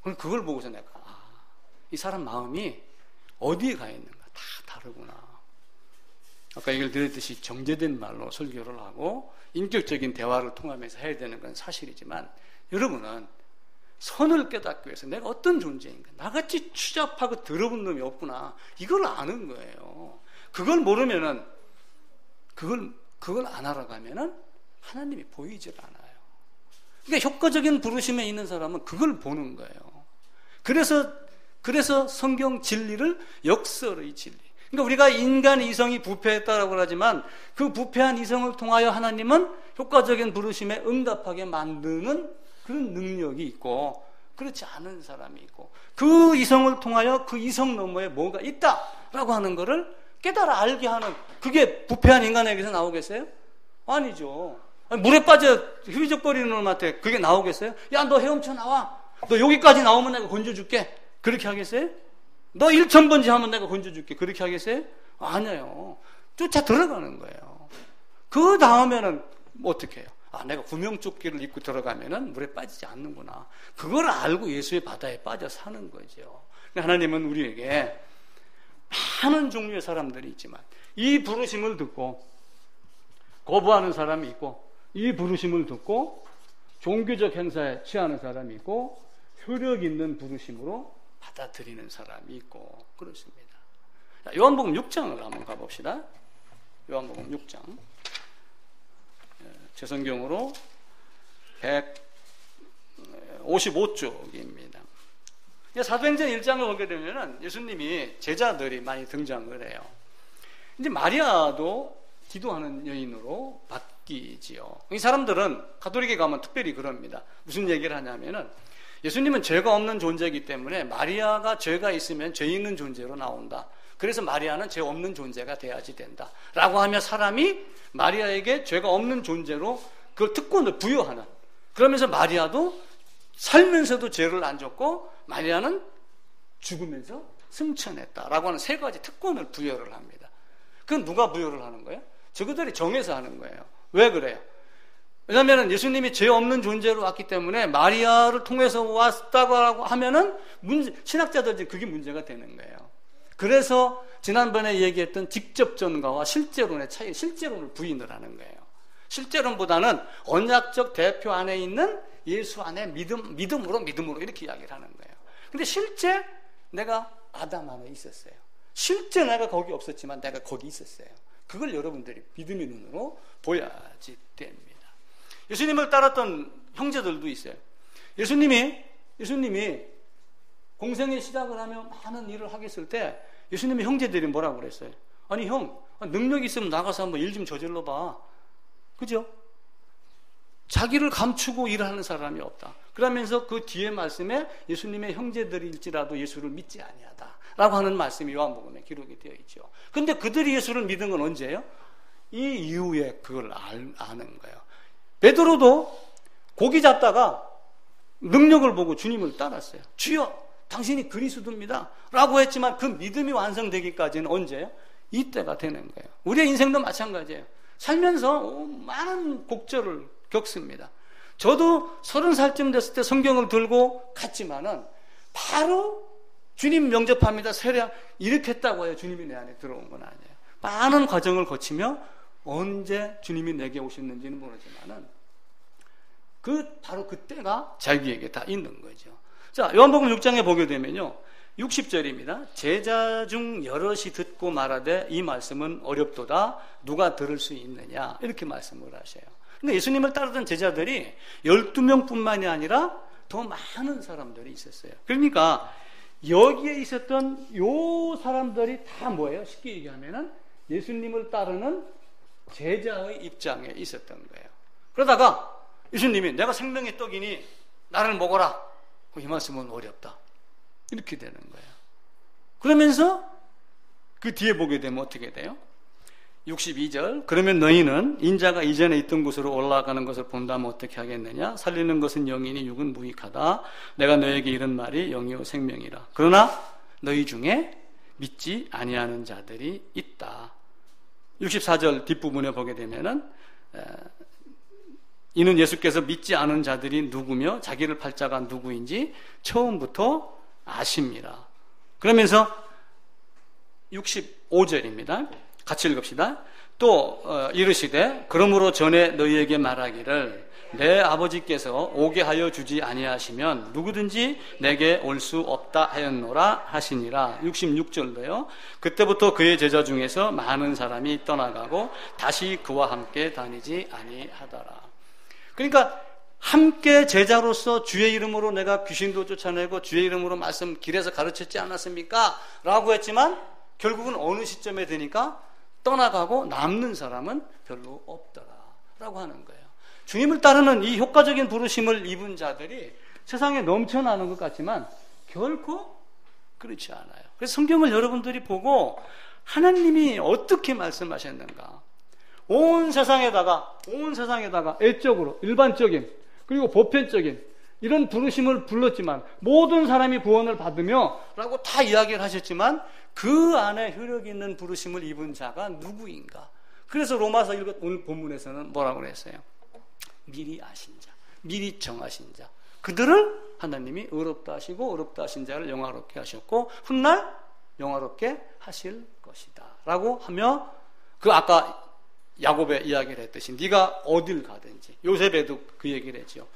S1: 그걸 보고서 내가 이 사람 마음이 어디에 가 있는가 다 다르구나. 아까 얘기를 드렸듯이 정제된 말로 설교를 하고 인격적인 대화를 통하면서 해야 되는 건 사실이지만 여러분은 선을 깨닫기 위해서 내가 어떤 존재인가, 나같이 추잡하고 더러운 놈이 없구나 이걸 아는 거예요. 그걸 모르면은 그걸 안 알아가면은 하나님이 보이질 않아요. 그러니까 효과적인 부르심에 있는 사람은 그걸 보는 거예요. 그래서 그래서 성경 진리를 역설의 진리. 그러니까 우리가 인간 이성이 부패했다라고 하지만 그 부패한 이성을 통하여 하나님은 효과적인 부르심에 응답하게 만드는 그런 능력이 있고, 그렇지 않은 사람이 있고, 그 이성을 통하여 그 이성 너머에 뭐가 있다라고 하는 것을 깨달아 알게 하는, 그게 부패한 인간에게서 나오겠어요? 아니죠. 물에 빠져 휘적거리는 놈한테 그게 나오겠어요? 야, 너 헤엄쳐 나와. 너 여기까지 나오면 내가 건져줄게. 그렇게 하겠어요? 너 1,000번지 하면 내가 건져줄게. 그렇게 하겠어요? 아니에요. 쫓아 들어가는 거예요. 그 다음에는 어떻게 해요? 아, 내가 구명조끼를 입고 들어가면은 물에 빠지지 않는구나. 그걸 알고 예수의 바다에 빠져 사는 거죠. 하나님은 우리에게 많은 종류의 사람들이 있지만 이 부르심을 듣고 거부하는 사람이 있고, 이 부르심을 듣고 종교적 행사에 취하는 사람이 있고, 효력 있는 부르심으로 받아들이는 사람이 있고, 그렇습니다. 요한복음 6장을 한번 가봅시다. 요한복음 6장. 제 성경으로 155쪽입니다. 사도행전 1장을 보게 되면 예수님이 제자들이 많이 등장을 해요. 이제 마리아도 기도하는 여인으로 바뀌지요. 이 사람들은 가톨릭에 가면 특별히 그럽니다. 무슨 얘기를 하냐면은 예수님은 죄가 없는 존재이기 때문에 마리아가 죄가 있으면 죄 있는 존재로 나온다. 그래서 마리아는 죄 없는 존재가 돼야지 된다 라고 하며 사람이 마리아에게 죄가 없는 존재로 그 특권을 부여하는, 그러면서 마리아도 살면서도 죄를 안 졌고 마리아는 죽으면서 승천했다라고 하는 세 가지 특권을 부여를 합니다. 그건 누가 부여를 하는 거예요? 저그들이 정해서 하는 거예요. 왜 그래요? 왜냐하면 예수님이 죄 없는 존재로 왔기 때문에 마리아를 통해서 왔다고 하면은 신학자들 그게 문제가 되는 거예요. 그래서 지난번에 얘기했던 직접전가와 실제론의 차이, 실제론을 부인을 하는 거예요. 실제론보다는 언약적 대표 안에 있는 예수 안에 믿음으로 이렇게 이야기를 하는 거예요. 근데 실제 내가 아담 안에 있었어요. 실제 내가 거기 없었지만 내가 거기 있었어요. 그걸 여러분들이 믿음의 눈으로 보야지 됩니다. 예수님을 따랐던 형제들도 있어요. 예수님이 공생의 시작을 하며 많은 일을 하게 했을 때 예수님의 형제들이 뭐라고 그랬어요? 아니 형, 능력 있으면 나가서 한번 일 좀 저질러 봐. 그죠? 자기를 감추고 일하는 사람이 없다. 그러면서 그 뒤에 말씀에 예수님의 형제들일지라도 예수를 믿지 아니하다 라고 하는 말씀이 요한복음에 기록이 되어 있죠. 근데 그들이 예수를 믿은 건 언제예요? 이 이후에 그걸 아는 거예요. 베드로도 고기 잡다가 능력을 보고 주님을 따랐어요. 주여, 당신이 그리스도입니다 라고 했지만 그 믿음이 완성되기까지는 언제예요? 이때가 되는 거예요. 우리의 인생도 마찬가지예요. 살면서 많은 곡절을 겪습니다. 저도 30살쯤 됐을 때 성경을 들고 갔지만은 바로 주님 영접합니다, 세례 이렇게 했다고 해요. 주님이 내 안에 들어온 건 아니에요. 많은 과정을 거치며 언제 주님이 내게 오셨는지는 모르지만은 바로 그때가 자기에게 다 있는 거죠. 자, 요한복음 6장에 보게 되면요, 60절입니다. 제자 중 여럿이 듣고 말하되 이 말씀은 어렵도다 누가 들을 수 있느냐 이렇게 말씀을 하셔요. 근데 예수님을 따르던 제자들이 12명뿐만이 아니라 더 많은 사람들이 있었어요. 그러니까 여기에 있었던 요 사람들이 다 뭐예요? 쉽게 얘기하면은 예수님을 따르는 제자의 입장에 있었던 거예요. 그러다가 예수님이 내가 생명의 떡이니 나를 먹어라. 이 말씀은 어렵다. 이렇게 되는 거예요. 그러면서 그 뒤에 보게 되면 어떻게 돼요? 62절. 그러면 너희는 인자가 이전에 있던 곳으로 올라가는 것을 본다면 어떻게 하겠느냐? 살리는 것은 영이니 육은 무익하다. 내가 너에게 이런 말이 영이요 생명이라. 그러나 너희 중에 믿지 아니하는 자들이 있다. 64절 뒷부분에 보게 되면은 이는 예수께서 믿지 않은 자들이 누구며 자기를 팔 자가 누구인지 처음부터 아십니다. 그러면서 65절입니다. 같이 읽읍시다. 또 이르시되 그러므로 전에 너희에게 말하기를 내 아버지께서 오게 하여 주지 아니하시면 누구든지 내게 올 수 없다 하였노라 하시니라. 66절도요. 그때부터 그의 제자 중에서 많은 사람이 떠나가고 다시 그와 함께 다니지 아니하더라. 그러니까 함께 제자로서 주의 이름으로 내가 귀신도 쫓아내고 주의 이름으로 말씀 길에서 가르쳤지 않았습니까? 라고 했지만 결국은 어느 시점에 되니까 떠나가고 남는 사람은 별로 없더라 라고 하는 거예요. 주님을 따르는 이 효과적인 부르심을 입은 자들이 세상에 넘쳐나는 것 같지만 결코 그렇지 않아요. 그래서 성경을 여러분들이 보고 하나님이 어떻게 말씀하셨는가, 온 세상에다가 애적으로 일반적인 그리고 보편적인 이런 부르심을 불렀지만 모든 사람이 구원을 받으며 라고 다 이야기를 하셨지만 그 안에 효력 있는 부르심을 입은 자가 누구인가? 그래서 로마서 오늘 본문에서는 뭐라고 그랬어요? 미리 아신 자, 미리 정하신 자, 그들을 하나님이 의롭다 하시고 의롭다 하신 자를 영화롭게 하셨고 훗날 영화롭게 하실 것이다 라고 하며, 그 아까 야곱의 이야기를 했듯이 네가 어딜 가든지, 요셉에도 그 얘기를 했죠.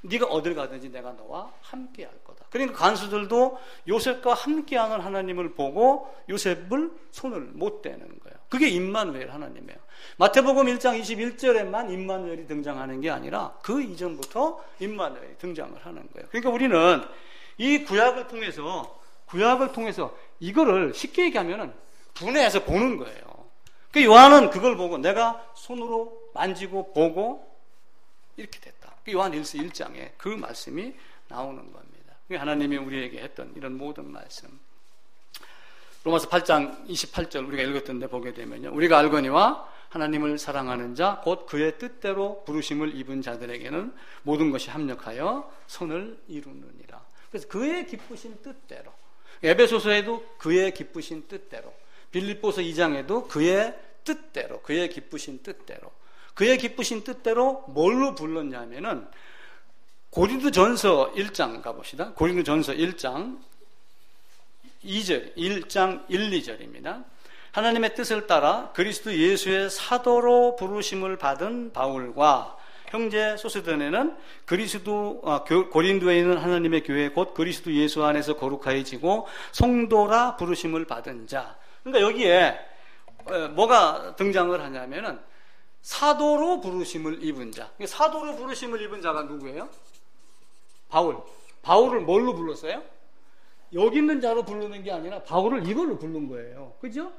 S1: 네가 어딜 가든지 내가 너와 함께 할 거다. 그러니까 간수들도 요셉과 함께하는 하나님을 보고 요셉을 손을 못 대는 거예요. 그게 임마누엘 하나님이에요. 마태복음 1장 21절에만 임마누엘이 등장하는 게 아니라 그 이전부터 임마누엘이 등장을 하는 거예요. 그러니까 우리는 이 구약을 통해서 이거를 쉽게 얘기하면은 분해해서 보는 거예요. 그 요한은 그걸 보고 내가 손으로 만지고 보고 이렇게 됐다. 그 요한 1장에 그 말씀이 나오는 겁니다. 하나님이 우리에게 했던 이런 모든 말씀. 로마서 8장 28절 우리가 읽었던데 보게 되면요, 우리가 알거니와 하나님을 사랑하는 자 곧 그의 뜻대로 부르심을 입은 자들에게는 모든 것이 합력하여 선을 이루느니라. 그래서 그의 기쁘신 뜻대로, 에베소서에도 그의 기쁘신 뜻대로, 빌립보서 2장에도 그의 뜻대로, 그의 기쁘신 뜻대로 뭘로 불렀냐면은 고린도전서 1장 가봅시다. 고린도전서 1장 1, 2절입니다. 하나님의 뜻을 따라 그리스도 예수의 사도로 부르심을 받은 바울과 형제 소스데네는 고린도에 있는 하나님의 교회 곧 그리스도 예수 안에서 거룩하여지고 성도라 부르심을 받은 자. 그러니까 여기에 뭐가 등장을 하냐면은 사도로 부르심을 입은 자. 사도로 부르심을 입은 자가 누구예요? 바울을 뭘로 불렀어요? 여기 있는 자로 부르는 게 아니라 바울을 이걸로 부른 거예요. 그죠?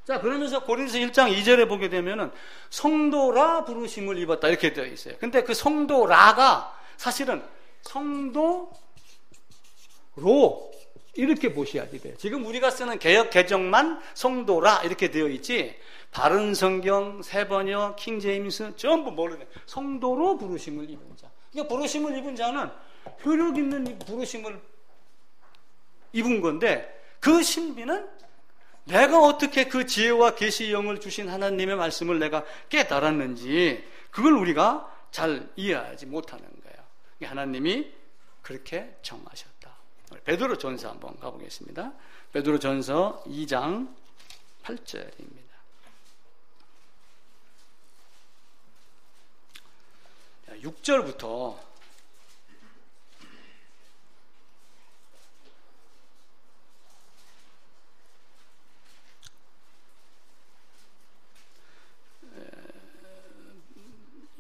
S1: 자, 그러면서 고린도서 1장 2절에 보게 되면은 성도라 부르심을 입었다 이렇게 되어 있어요. 근데 그 성도라가 사실은 성도로 이렇게 보셔야지 돼요. 지금 우리가 쓰는 개역 개정만 성도라 이렇게 되어 있지, 바른 성경, 새번역, 킹제임스 전부 모르네. 성도로 부르심을 입은 자. 그러니까 부르심을 입은 자는 효력 있는 부르심을 입은 건데, 그 신비는 내가 어떻게 그 지혜와 계시의 영을 주신 하나님의 말씀을 내가 깨달았는지 그걸 우리가 잘 이해하지 못하는 거예요. 하나님이 그렇게 정하셨다. 베드로전서 한번 가보겠습니다. 베드로전서 2장 8절입니다. 6절부터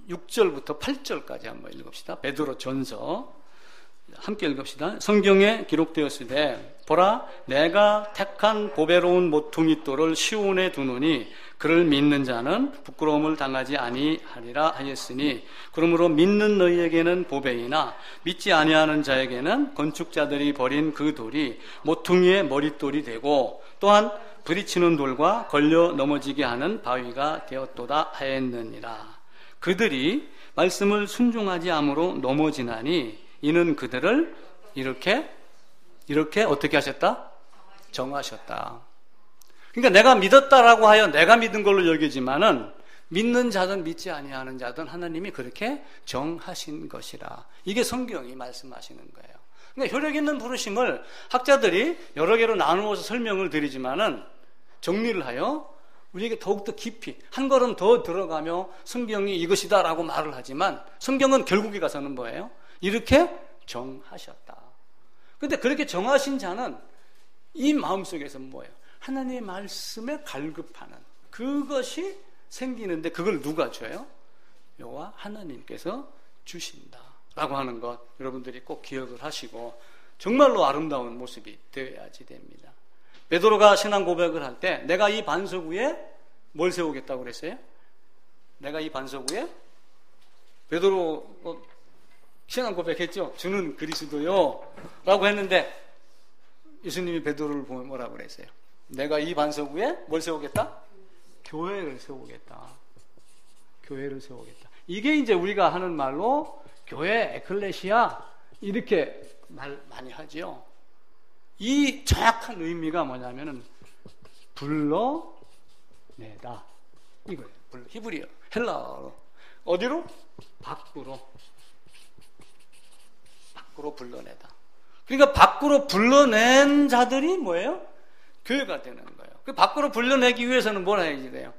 S1: 6절부터 8절까지 한번 읽읍시다. 베드로전서 함께 읽읍시다. 성경에 기록되었으되 보라, 내가 택한 보배로운 모퉁이 돌을 시온에 두노니 그를 믿는 자는 부끄러움을 당하지 아니하리라 하였으니, 그러므로 믿는 너희에게는 보배이나 믿지 아니하는 자에게는 건축자들이 버린 그 돌이 모퉁이의 머릿돌이 되고 또한 부딪히는 돌과 걸려 넘어지게 하는 바위가 되었도다 하였느니라. 그들이 말씀을 순종하지 않으므로 넘어지나니 이는 그들을 이렇게 어떻게 하셨다? 정하셨다. 그러니까 내가 믿었다라고 하여 내가 믿은 걸로 여기지만은 믿는 자든 믿지 아니하는 자든 하나님이 그렇게 정하신 것이라. 이게 성경이 말씀하시는 거예요. 그러니까 효력 있는 부르심을 학자들이 여러 개로 나누어서 설명을 드리지만은 정리를 하여 우리에게 더욱더 깊이 한 걸음 더 들어가며 성경이 이것이다라고 말을 하지만 성경은 결국에 가서는 뭐예요? 이렇게 정하셨다. 그런데 그렇게 정하신 자는 이 마음속에서 뭐예요? 하나님의 말씀에 갈급하는 그것이 생기는데 그걸 누가 줘요? 여호와 하나님께서 주신다 라고 하는 것 여러분들이 꼭 기억을 하시고 정말로 아름다운 모습이 되어야지 됩니다. 베드로가 신앙 고백을 할 때 내가 이 반석 위에 뭘 세우겠다고 그랬어요? 내가 이 반석 위에 베드로 신앙 고백했죠. 주는 그리스도요 라고 했는데 예수님이 베드로를 보면 뭐라고 그랬어요? 내가 이 반석 위에 뭘 세우겠다? 교회를 세우겠다. 교회를 세우겠다. 이게 이제 우리가 하는 말로 교회, 에클레시아 이렇게 말 많이 하죠. 이 정확한 의미가 뭐냐면은 불러내다 이거예요. 히브리어, 헬라어로 어디로? 밖으로 불러내다. 그러니까 밖으로 불러낸 자들이 뭐예요? 교회가 되는 거예요. 그 밖으로 불러내기 위해서는 뭘 해야지 돼요?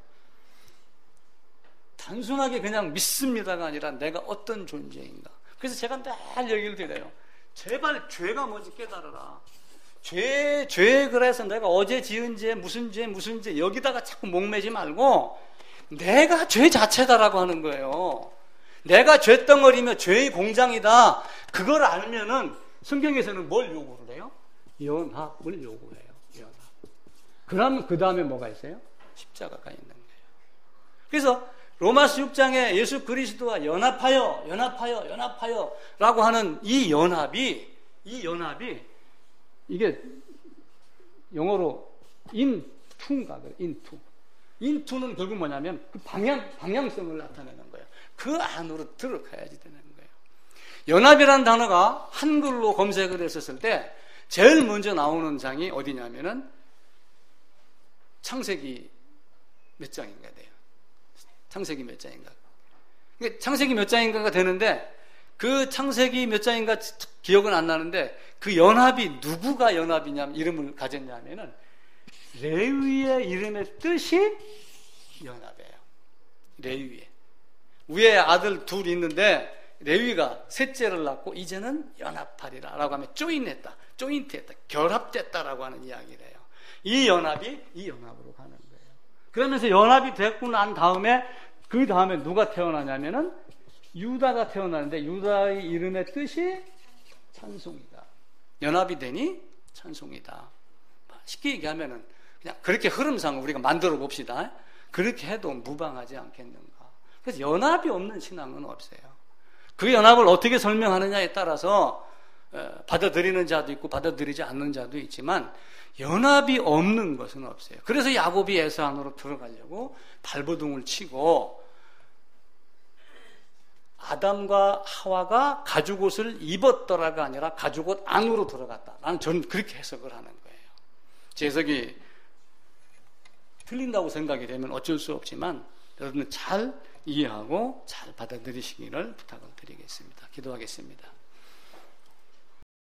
S1: 단순하게 그냥 믿습니다가 아니라 내가 어떤 존재인가. 그래서 제가 늘 얘기를 드려요. 제발 죄가 뭔지 깨달아라. 죄 그래서 내가 어제 지은 죄 무슨 죄 여기다가 자꾸 목매지 말고 내가 죄 자체다라고 하는 거예요. 내가 죄덩어리며 죄의 공장이다. 그걸 알면은 성경에서는 뭘 요구를 해요? 연합을 요구해요. 연합. 그럼 그 다음에 뭐가 있어요? 십자가가 있는 거예요. 그래서 로마서 6장에 예수 그리스도와 연합하여 라고 하는 이 연합이 이게 영어로 into인가 그래요. into는 결국 뭐냐면 그 방향성을 나타내는 거예요. 그 안으로 들어가야지 되는 거예요. 연합이라는 단어가 한글로 검색을 했었을 때 제일 먼저 나오는 장이 어디냐면은 창세기 몇 장인가 돼요. 창세기 몇 장인가. 창세기 몇 장인가가 되는데 그 창세기 몇 장인가 기억은 안 나는데 그 연합이 누구가 연합이냐면 이름을 가졌냐면은 레위의 이름의 뜻이 연합이에요. 레위의. 위에 아들 둘이 있는데 레위가 셋째를 낳고 이제는 연합하리라 라고 하면 조인트했다, 결합됐다라고 하는 이야기를 해요. 이 연합이 이 연합으로 가는 거예요. 그러면서 연합이 됐고 난 다음에 그 다음에 누가 태어나냐면은 유다가 태어나는데 유다의 이름의 뜻이 찬송이다. 연합이 되니 찬송이다. 쉽게 얘기하면은 그냥 그렇게 흐름상을 우리가 만들어 봅시다. 그렇게 해도 무방하지 않겠는가. 그래서 연합이 없는 신앙은 없어요. 그 연합을 어떻게 설명하느냐에 따라서 받아들이는 자도 있고 받아들이지 않는 자도 있지만 연합이 없는 것은 없어요. 그래서 야곱이 에서 안으로 들어가려고 발버둥을 치고 아담과 하와가 가죽옷을 입었더라가 아니라 가죽옷 안으로 들어갔다. 나는 저는 그렇게 해석을 하는 거예요. 제 해석이 틀린다고 생각이 되면 어쩔 수 없지만 여러분은 잘 이해하고 잘 받아들이시기를 부탁을 드리겠습니다. 기도하겠습니다.